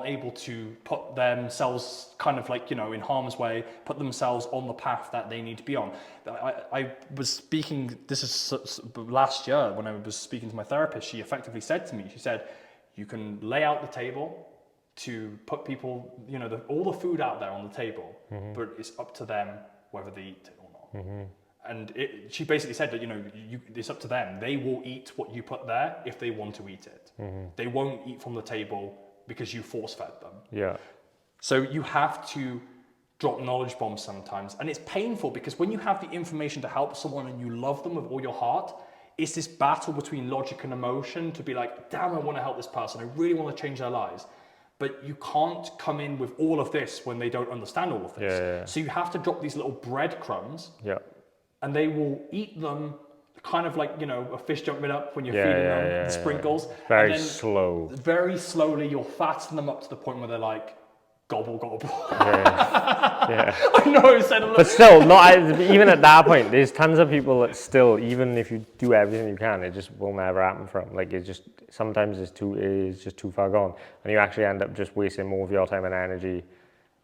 able to put themselves kind of like, you know, in harm's way, put themselves on the path that they need to be on. I was speaking, this is last year when I was speaking to my therapist, she effectively said to me, she said, you can lay out the table to put people, you know, all the food out there on the table, but it's up to them whether they eat it or not. And she basically said that, you know, it's up to them. They will eat what you put there if they want to eat it. They won't eat from the table because you force-fed them. Yeah. So you have to drop knowledge bombs sometimes. And it's painful because when you have the information to help someone and you love them with all your heart, it's this battle between logic and emotion to be like, damn, I want to help this person. I really want to change their lives. But you can't come in with all of this when they don't understand all of this. Yeah. So you have to drop these little breadcrumbs. Yeah. And they will eat them kind of like, you know, a fish jumping up when you're feeding them, the sprinkles. Very and then slow. Very slowly, you'll fatten them up to the point where they're like, gobble, gobble. Yeah. I know I said a little. But still, even at that point, there's tons of people that still, even if you do everything you can, it just will never happen for them. Like, sometimes it's just too far gone. And you actually end up just wasting more of your time and energy,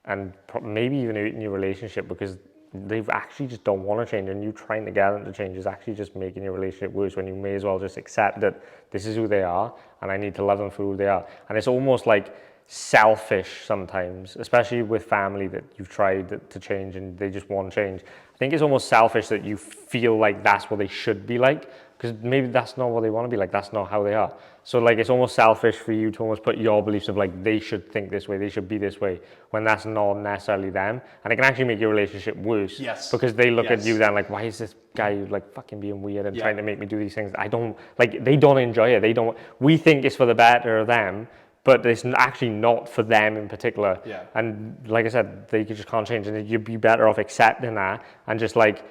and maybe even hurting your relationship, because they actually just don't want to change, and you trying to get them to change is actually just making your relationship worse, when you may as well just accept that this is who they are and I need to love them for who they are. And it's almost like selfish sometimes, especially with family that you've tried to change and they just want change. I think it's almost selfish that you feel like that's what they should be like, because maybe that's not what they want to be like, that's not how they are. So like it's almost selfish for you to almost put your beliefs of like they should think this way, they should be this way, when that's not necessarily them. And it can actually make your relationship worse. Yes. Because they look at you then like, why is this guy like fucking being weird and trying to make me do these things? I don't, like, they don't enjoy it. We think it's for the better of them, but it's actually not for them in particular. Yeah. And like I said, they just can't change, and you'd be better off accepting that and just like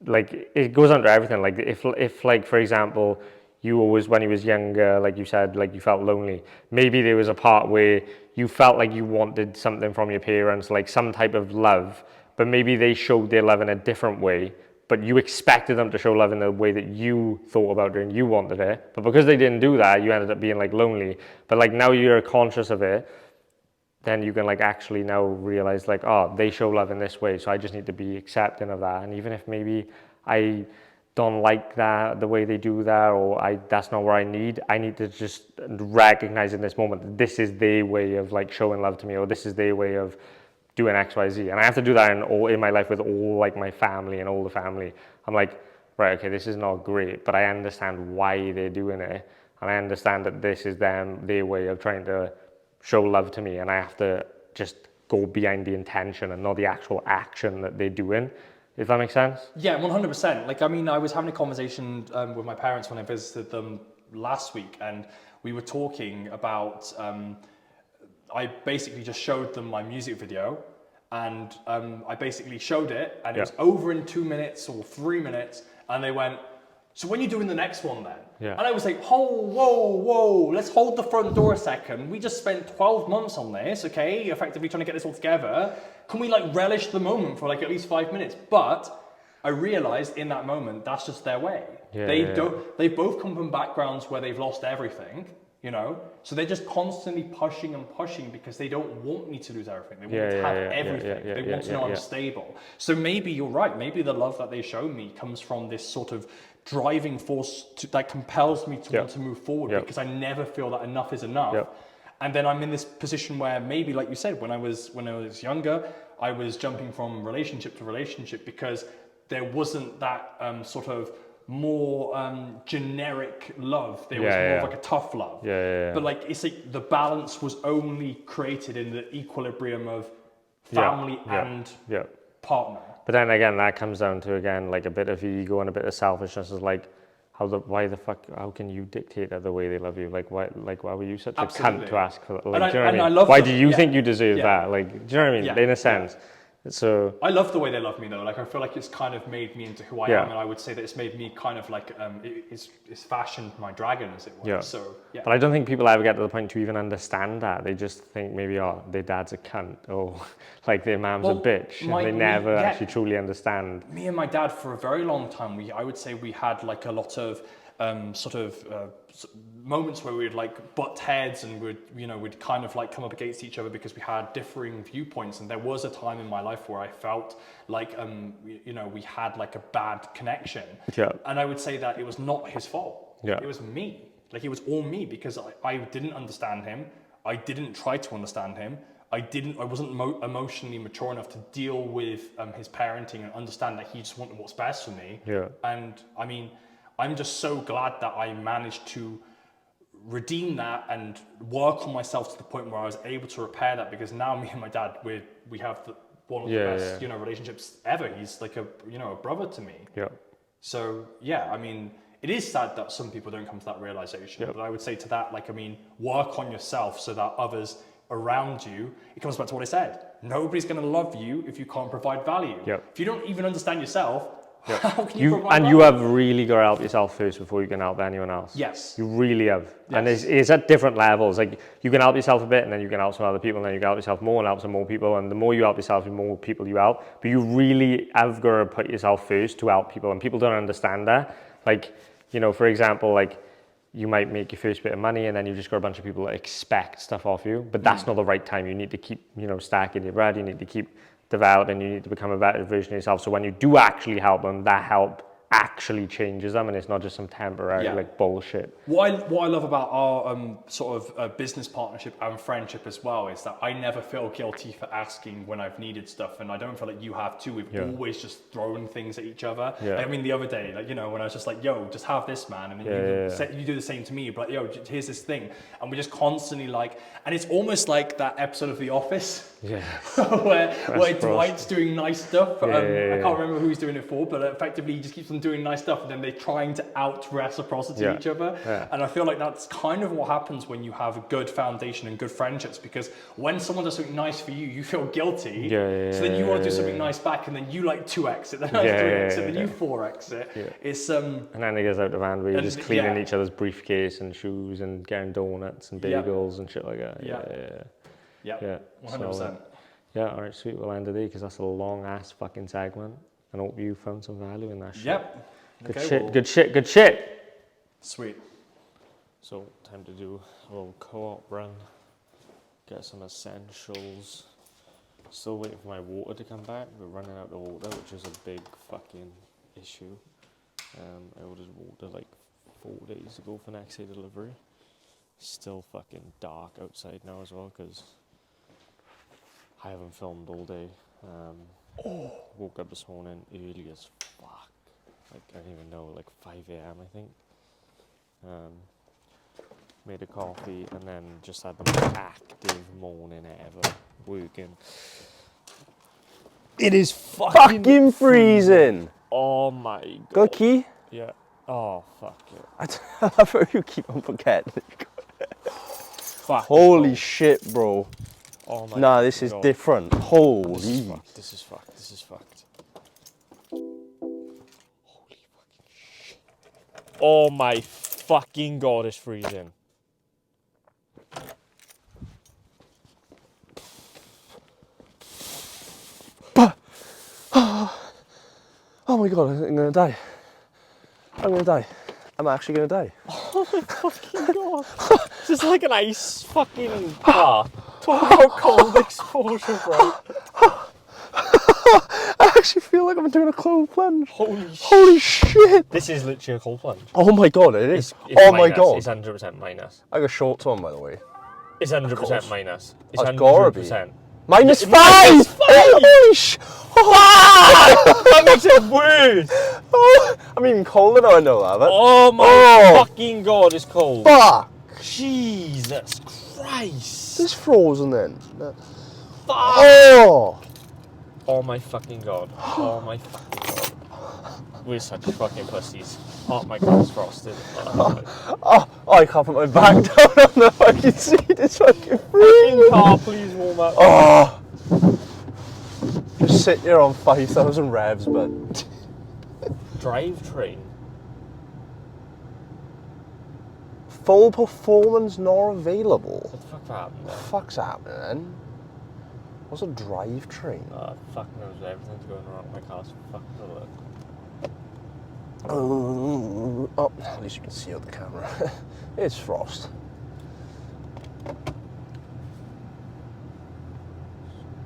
it goes under everything. Like if like, for example, you always, when you was younger, like you said, like you felt lonely, maybe there was a part where you felt like you wanted something from your parents, like some type of love, but maybe they showed their love in a different way, but you expected them to show love in the way that you thought about it and you wanted it. But because they didn't do that, you ended up being like lonely. But like now you're conscious of it, then you can like actually now realize like, oh, they show love in this way, so I just need to be accepting of that. And even if maybe I don't like that, the way they do that, or that's not what I need to just recognize in this moment that this is their way of like showing love to me, or this is their way of doing X, Y, Z. And I have to do that in my life with all like my family and all the family. I'm like, right, okay, this is not great, but I understand why they're doing it. And I understand that this is their way of trying to show love to me. And I have to just go behind the intention and not the actual action that they're doing. If that makes sense? Yeah, 100%. Like, I mean, I was having a conversation with my parents when I visited them last week, and we were talking about. I basically just showed them my music video, and I basically showed it, and it was over in 2 minutes or 3 minutes, and they went, "So when are you doing the next one then?" Yeah. And I was like, "Oh, whoa, let's hold the front door a second. We just spent 12 months on this, okay? Effectively trying to get this all together. Can we like relish the moment for like at least 5 minutes?" But I realized in that moment, that's just their way. They both come from backgrounds where they've lost everything, you know? So they're just constantly pushing and pushing because they don't want me to lose everything. They want me to have everything. They want to know I'm stable. So maybe you're right. Maybe the love that they show me comes from this sort of driving force that compels me to want to move forward because I never feel that enough is enough. And then I'm in this position where maybe, like you said, when I was younger, I was jumping from relationship to relationship because there wasn't that sort of more generic love. There was more of like a tough love. But like it's like the balance was only created in the equilibrium of family and partner. But then again, that comes down to again like a bit of ego and a bit of selfishness. Is like, why the fuck? How can you dictate the way they love you? Like why were you such a cunt to ask for? Like, do you know what I mean? Why do you think you deserve that? Like, do you know what I mean? In a sense. So I love the way they love me though. Like I feel like it's kind of made me into who I am, and I would say that it's made me kind of like it's fashioned my dragon, as it were. So But I don't think people ever get to the point to even understand that. They just think maybe their dad's a cunt or like their mom's a bitch. And they never actually truly understand. Me and my dad for a very long time, I would say we had like a lot of moments where we'd like butt heads and we'd kind of like come up against each other because we had differing viewpoints. And there was a time in my life where I felt like we had like a bad connection. And I would say that it was not his fault. It was me. Like it was all me because I didn't understand him. I didn't try to understand him. I wasn't emotionally mature enough to deal with his parenting and understand that he just wanted what's best for me. And I mean, I'm just so glad that I managed to redeem that and work on myself to the point where I was able to repair that, because now me and my dad, we have one of the best relationships ever. He's like a brother to me. So I mean, it is sad that some people don't come to that realization, but I would say to that, like, I mean, work on yourself so that others around you, it comes back to what I said. Nobody's going to love you if you can't provide value. If you don't even understand yourself, how can you provide value? You have really got to help yourself first before you can help anyone else. You really have. And it's at different levels. Like you can help yourself a bit and then you can help some other people and then you can help yourself more and help some more people. And the more you help yourself, the more people you help. But you really have got to put yourself first to help people. And people don't understand that. Like, for example, like you might make your first bit of money and then you just got a bunch of people that expect stuff off you. But that's not the right time. You need to keep, stacking your bread. You need to keep developing. You need to become a better version of yourself. So when you do actually help them, that help actually changes them, and it's not just some temporary like bullshit. What I love about our sort of business partnership and friendship as well is that I never feel guilty for asking when I've needed stuff, and I don't feel like you have too. We've always just thrown things at each other. I mean, the other day, like when I was just like, "Yo, just have this, man," and then you do the same to me, but "Yo, here's this thing," and we just constantly like, and it's almost like that episode of The Office, where Dwight's doing nice stuff. I can't remember who he's doing it for, but effectively he just keeps on doing nice stuff, and then they're trying to out reciprocity each other. And I feel like that's kind of what happens when you have a good foundation and good friendships, because when someone does something nice for you, you feel guilty. So then you want to do something nice back, and then you like 2x it, then 3x it, then you 4x it. It's and then it goes out of hand where you're just cleaning each other's briefcase and shoes and getting donuts and bagels and shit like that. 100%. So, all right, sweet. We'll end today because that's a long ass fucking segment, and I hope you found some value in that shit. Good shit. Sweet. So, time to do a little co-op run. Get some essentials. Still waiting for my water to come back. We're running out of water, which is a big fucking issue. I ordered water like 4 days ago for next day delivery. Still fucking dark outside now as well because I haven't filmed all day. Woke up this morning early as fuck. Like, I don't even know, like 5 a.m. I think. Made a coffee and then just had the most active morning ever working. It is fucking freezing. Oh my god. Got a key? Yeah. Oh, fuck it. I love how you keep on forgetting. Fuck. Holy shit, bro. Oh my Nah, this is God. different. Holy. This is fucked. This is fucked. This is fucked. Holy fucking shit. Oh my fucking God, it's freezing. Oh my God, I'm gonna die. I'm gonna die. I'm actually gonna die. Oh my fucking God. This is like an ice fucking bar. Talk about cold exposure, bro. I actually feel like I'm doing a cold plunge. Holy shit. This is literally a cold plunge. Oh my God, it is. It's Oh minus. my God. It's 100% minus. I got shorts on, by the way. It's 100% minus. It's It's gotta be. -5! -5! -5! Holy sh! That makes it worse! Oh, I'm even colder now, I know that. But Oh my fucking God, it's cold. fuck! Jesus Christ! It's frozen then. Fuck! Oh! Oh my fucking God. Oh my fucking God. We're such fucking pussies. Oh my God, it's frosted. Oh, I can't put my back down on the fucking seat. It's fucking freezing. Car, please warm up. Oh! Just sit here on 5,000 revs, but Drivetrain. full performance not available. What the fuck happened What there? the fuck's happening? What's a drivetrain? Fuck knows, everything's going wrong with my car, so fuck the look. Oh, at least you can see out the camera. It's frost.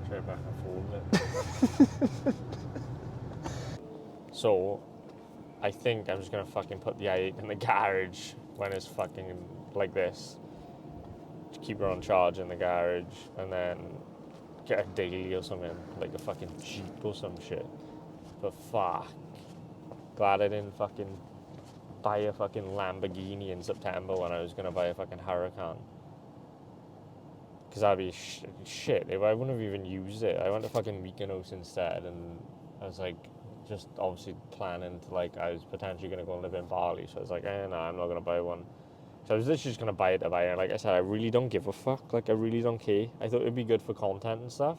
Straight back and forward it. So, I think I'm just gonna fucking put the i8 in the garage when it's fucking like this. Just keep it on charge in the garage and then get a daily or something, like a fucking Jeep or some shit. But fuck. Glad I didn't fucking buy a fucking Lamborghini in September when I was gonna buy a fucking Huracan. Because that'd be shit if I wouldn't have even used it. I went to fucking Mykonos instead, and I was like, just obviously planning to, like, I was potentially gonna go and live in Bali, so I was like, no, I'm not gonna buy one. So I was literally just gonna buy it to buy it. And like I said, I really don't give a fuck. Like, I really don't care. I thought it'd be good for content and stuff,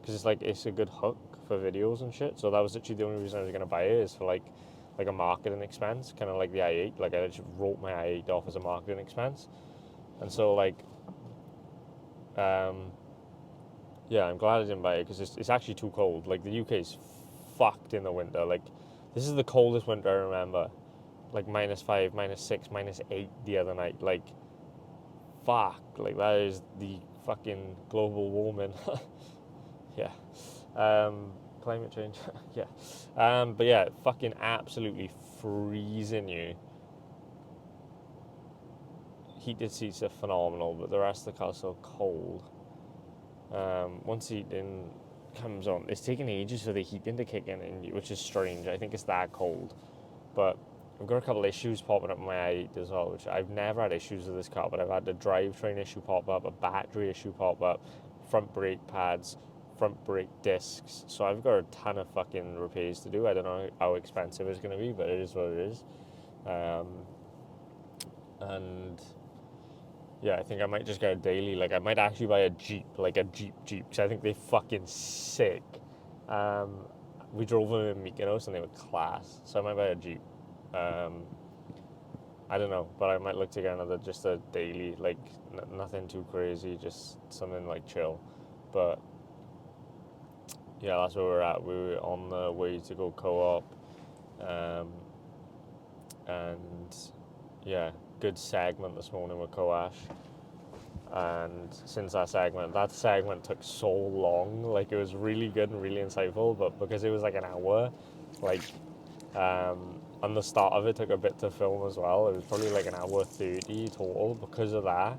because it's like, it's a good hook for videos and shit. So that was literally the only reason I was gonna buy it, is for like a marketing expense, kind of like the i8. Like, I just wrote my i8 off as a marketing expense, and so like, yeah, I'm glad I didn't buy it, because it's actually too cold. Like, the UK's fucked in the winter. Like, this is the coldest winter I remember. Like, -5, -6, -8 the other night. Like, fuck. Like, that is the fucking global warming. Yeah. Climate change. Yeah. But yeah, fucking absolutely freezing you. Heated seats are phenomenal, but the rest of the car's so cold. Once heating comes on, it's taking ages for the heating to kick in, which is strange. I think it's that cold. But I've got a couple issues popping up in my i8 as well, which I've never had issues with this car, but I've had a drivetrain issue pop up, a battery issue pop up, front brake pads, front brake discs. So I've got a ton of fucking repairs to do. I don't know how expensive it's going to be, but it is what it is. And yeah, I think I might just get a daily. Like, I might actually buy a Jeep, like a Jeep, because I think they're fucking sick. We drove them in Mykonos and they were class, so I might buy a Jeep. I don't know, but I might look to get just a daily, like nothing too crazy, just something like chill. But yeah, that's where we're at. We were on the way to go co-op, and yeah, good segment this morning with Koash. And since that segment took so long, like, it was really good and really insightful, but because it was like an hour, like, and the start of it took a bit to film as well. It was probably like an hour 30 total. Because of that,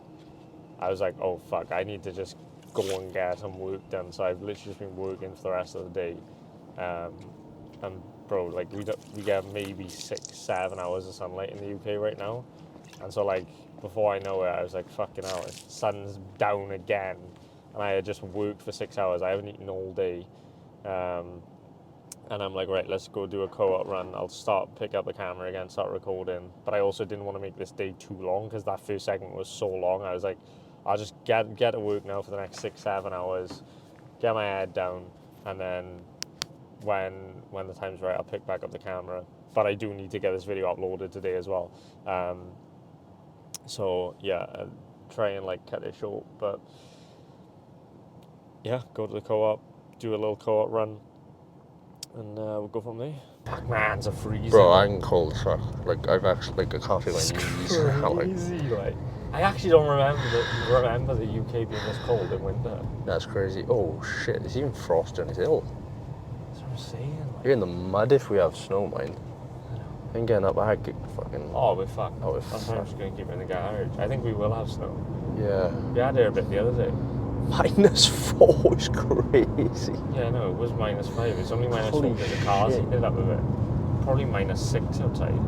I was like, oh fuck, I need to just go and get some work done. So I've literally just been working for the rest of the day. And bro, like, we get maybe 6-7 hours of sunlight in the UK right now. And so, like, before I know it, I was like, fucking hell, the sun's down again. And I had just worked for 6 hours. I haven't eaten all day. And I'm like, right, let's go do a co-op run. I'll pick up the camera again, start recording. But I also didn't want to make this day too long because that first segment was so long. I was like, I'll just get to work now for the next 6-7 hours, get my head down, and then when the time's right, I'll pick back up the camera. But I do need to get this video uploaded today as well. So yeah, I'll try and like cut it short. But yeah, go to the co-op, do a little co-op run, and we'll go from there. Fuck, my hands are freezing. Bro, I'm cold as fuck. Like, I've actually, like, I can't feel my knees. Crazy, like. I actually don't remember the UK being this cold in winter. That's crazy. Oh shit, it's even frost on his hill. That's what I'm saying. Like. You're in the mud if we have snow, mind. I know. I'm getting up, I could fucking... Oh, we're fucked. Oh, we're That's why I'm just going to keep it in the garage. I think we will have snow. Yeah. We had it a bit the other day. -4 is crazy. Yeah, no, it was -5. It's only -4 Holy because the cars shit. heated up a bit. Probably -6 outside.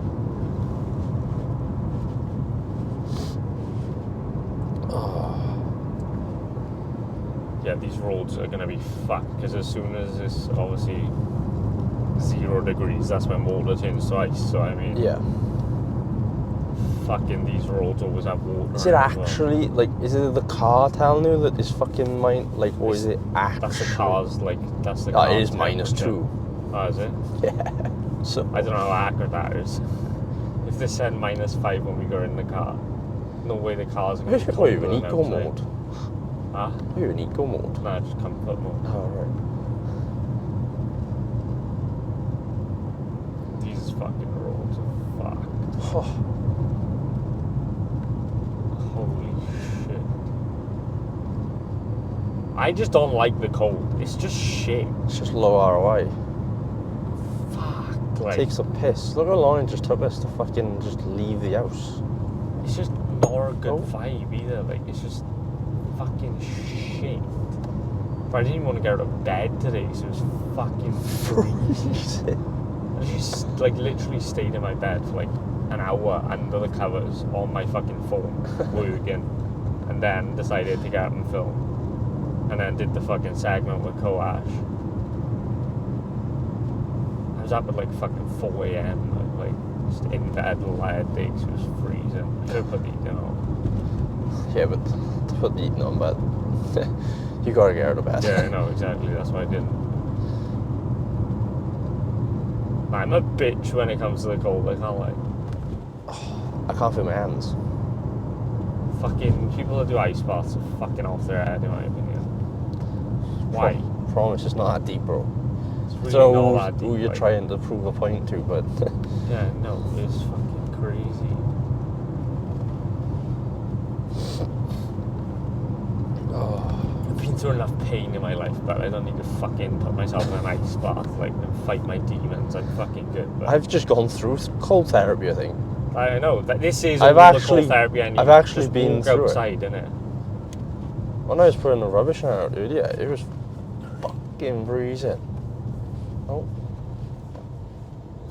Yeah, these roads are going to be fucked because as soon as it's obviously 0 degrees, that's when water turns to ice. So, I mean, Yeah. fucking these roads always have water. Is in it as well. actually, like, is it the car telling you that it's fucking like, or is it actually... That's the car's, like, that's the Oh, car's it is temperature. -2. Oh, is it? Yeah. So... I don't know how accurate that is. If they said -5 when we got in the car, no way the car's going to be Oh, you have colder an than eco outside. mode. Huh? You have an eco mode. No, just comfort mode. Oh, right. These fucking roads are fucked. Oh. Holy shit. I just don't like the cold. It's just shit. It's just low ROI. Fuck. Like, Takes a piss. Look how long it just took us to fucking just leave the house. it's just not a good Oh. vibe either. Like, it's just fucking shit. But I didn't even want to get out of bed today, so it was fucking freezing. I just like literally stayed in my bed for like an hour under the covers on my fucking phone working, and then decided to get up and film, and then did the fucking segment with Koash. I was up at like fucking 4 a.m. like just in bed lying there 'cause it was freezing. I should have put the heating on. Yeah, but to put the eating on bed, you gotta get out of bed. Yeah, I know, exactly. That's why I didn't. I'm a bitch when it comes to the cold, I can't lie. I can't feel my hands. Fucking people that do ice baths are fucking off their head, in my opinion. Why? Promise, it's not that deep, bro. It's really So not that deep. who you're like. trying to prove a point to, but Yeah, no, it's fucking crazy. I've been through enough pain in my life, but I don't need to fucking put myself in an ice bath like and fight my demons. I'm fucking good. But I've just gone through cold therapy, I think. I know that this is I've all the actually- cold therapy I need. I've actually Just been walk through it. outside, innit? When I was putting the rubbish out, dude, yeah, it was fucking freezing. Oh,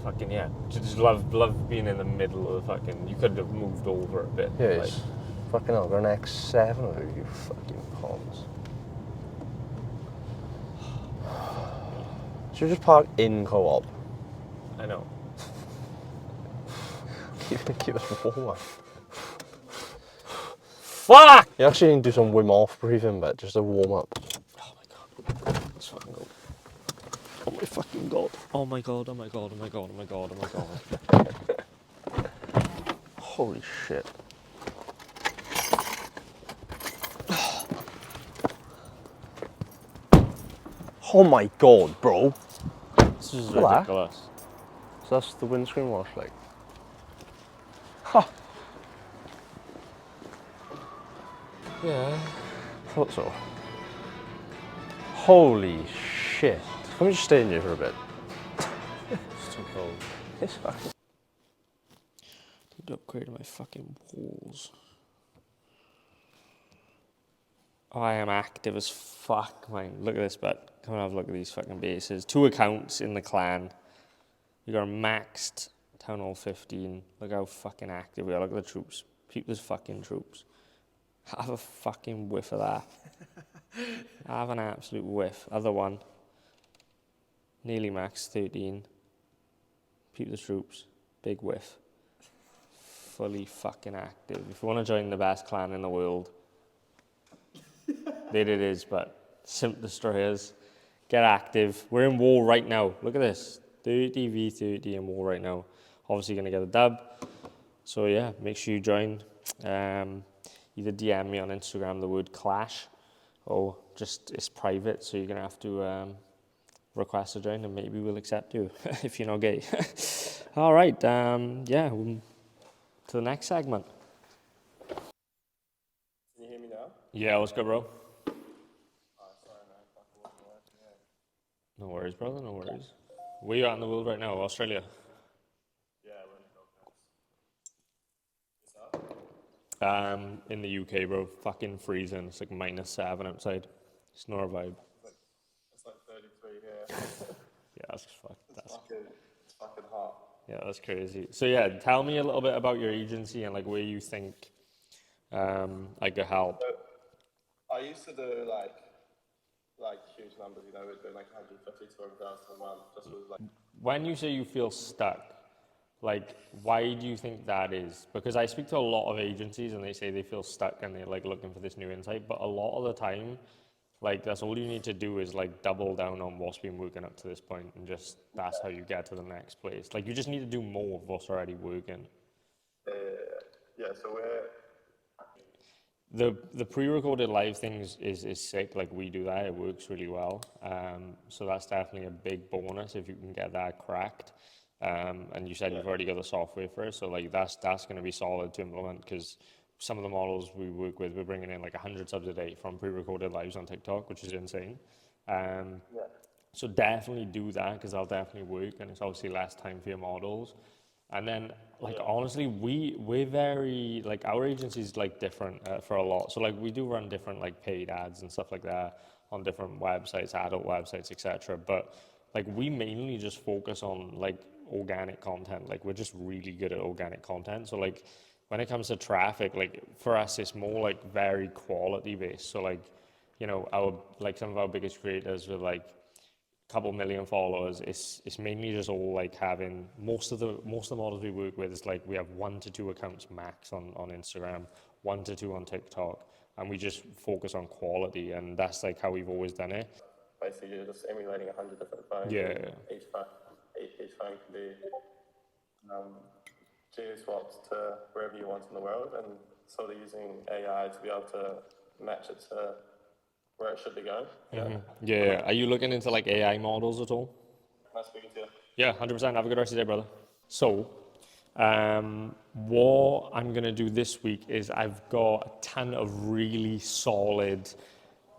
Fucking yeah. Just love being in the middle of the fucking. You could have moved over a bit. yeah, like, it's fucking hell, got an X7 of you fucking pawns. Should we just park in co-op? I know. Keep us warmer. Fuck! You actually need to do some Wim Hof breathing, but just to warm up. Oh my god. Let's fucking go. Oh my fucking god. Oh my god, oh my god, oh my god, oh my god, oh my god. Holy shit. Oh my god, bro. This is Look at that. ridiculous. So that's the windscreen wash, like. Ha! Yeah. Thought so. Holy shit. Let me just stay in here for a bit. It's too cold. It's fine. Need to upgrade my fucking walls. Oh, I am active as fuck, man. Look at this, but come and have a look at these fucking bases. 2 accounts in the clan. We got a maxed Town Hall 15. Look how fucking active we are. Look at the troops. People's fucking troops. Have a fucking whiff of that. Have an absolute whiff. Other one. Nearly max 13. Peep the troops. Big whiff. Fully fucking active. If you want to join the best clan in the world, there it is, but Simp Destroyers. Get active. We're in war right now. Look at this. 30v30 in war right now. Obviously going to get a dub. So yeah, make sure you join. Either DM me on Instagram the word clash, or just it's private, so you're going to have to request to join and maybe we'll accept you if you're not gay. All right, yeah, to the next segment. Can you hear me now? Yeah, what's good, bro? Oh, sorry, man. Fucking wasn't working, yeah. No worries, brother, no worries. Where you at in the world right now? Australia? Yeah, we're in the Philippines. In the UK, bro. Fucking freezing. It's like -7 outside. It's not a vibe. It's like 33 here. Yeah, that's fuck. It's fucking hot. Yeah, that's crazy. So yeah, tell me a little bit about your agency and like where you think I could help. So, I used to do like huge numbers, you know, we're doing like 150 to 1,000 a month, just with like. When you say you feel stuck, like why do you think that is? Because I speak to a lot of agencies and they say they feel stuck and they're like looking for this new insight, but a lot of the time, like that's all you need to do is like double down on what's been working up to this point and just that's how you get to the next place. Like you just need to do more of what's already working. Yeah, so we're. The pre-recorded live things is sick. Like we do that, it works really well. So that's definitely a big bonus if you can get that cracked. And you said you've already got the software for it, so like that's going to be solid to implement because some of the models we work with, we're bringing in like 100 subs a day from pre-recorded lives on TikTok, which is insane. So definitely do that because that'll definitely work, and it's obviously less time for your models. And then, like, honestly, we're very, like, our agency's, like, different for a lot. So, like, we do run different, like, paid ads and stuff like that on different websites, adult websites, etc. But, like, we mainly just focus on, like, organic content. Like, we're just really good at organic content. So, like, when it comes to traffic, like, for us, it's more, like, very quality-based. So, like, you know, some of our biggest creators with, like, couple million followers, it's mainly just all like having most of the models we work with is like we have 1 to 2 accounts max on Instagram, 1 to 2 on TikTok, and we just focus on quality, and that's like how we've always done it. Basically, you're just emulating 100 different phones. Yeah. Each phone can be geo-swapped to wherever you want in the world, and sort of using AI to be able to match it to where it should be going. Yeah. Are you looking into like AI models at all? Nice speaking to you. Yeah, 100%. Have a good rest of your day, brother. So, what I'm going to do this week is I've got a ton of really solid,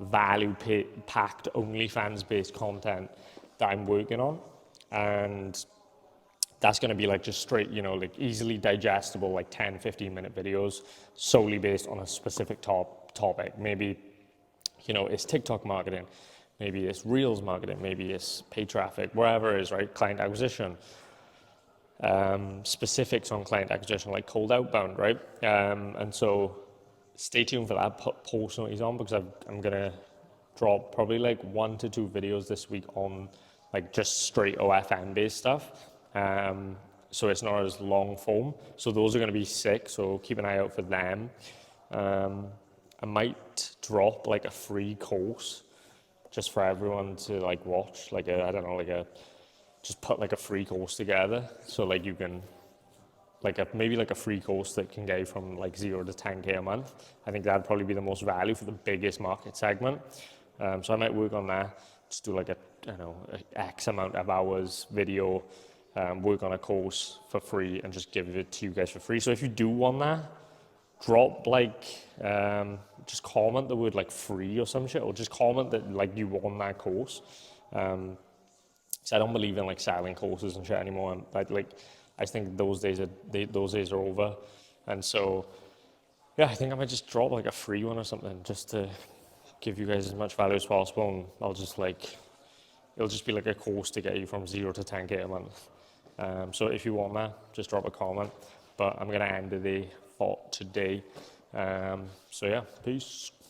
value-packed, OnlyFans-based content that I'm working on. And that's going to be like just straight, you know, like easily digestible, like 10, 15-minute videos solely based on a specific topic. Maybe, you know, it's TikTok marketing, maybe it's Reels marketing, maybe it's paid traffic, wherever it is, right? Client acquisition, specifics on client acquisition, like cold outbound, right? And so stay tuned for that post notice on because I'm going to drop probably like 1 to 2 videos this week on like just straight OFM based stuff. So it's not as long form. So those are going to be sick. So keep an eye out for them. I might drop like a free course just for everyone to like watch, like just put like a free course together. So like you can, maybe like a free course that can get you from like 0 to 10K a month. I think that'd probably be the most value for the biggest market segment. So I might work on that, just do like a X amount of hours video, work on a course for free and just give it to you guys for free. So if you do want that, drop like, just comment the word like free or some shit, or just comment that like you want that course. So I don't believe in like selling courses and shit anymore. I just think those days are over. And so, yeah, I think I might just drop like a free one or something just to give you guys as much value as possible. And it'll just be like a course to get you from 0 to 10K a month. So if you want that, just drop a comment. But I'm going to end the day for today. So yeah, peace.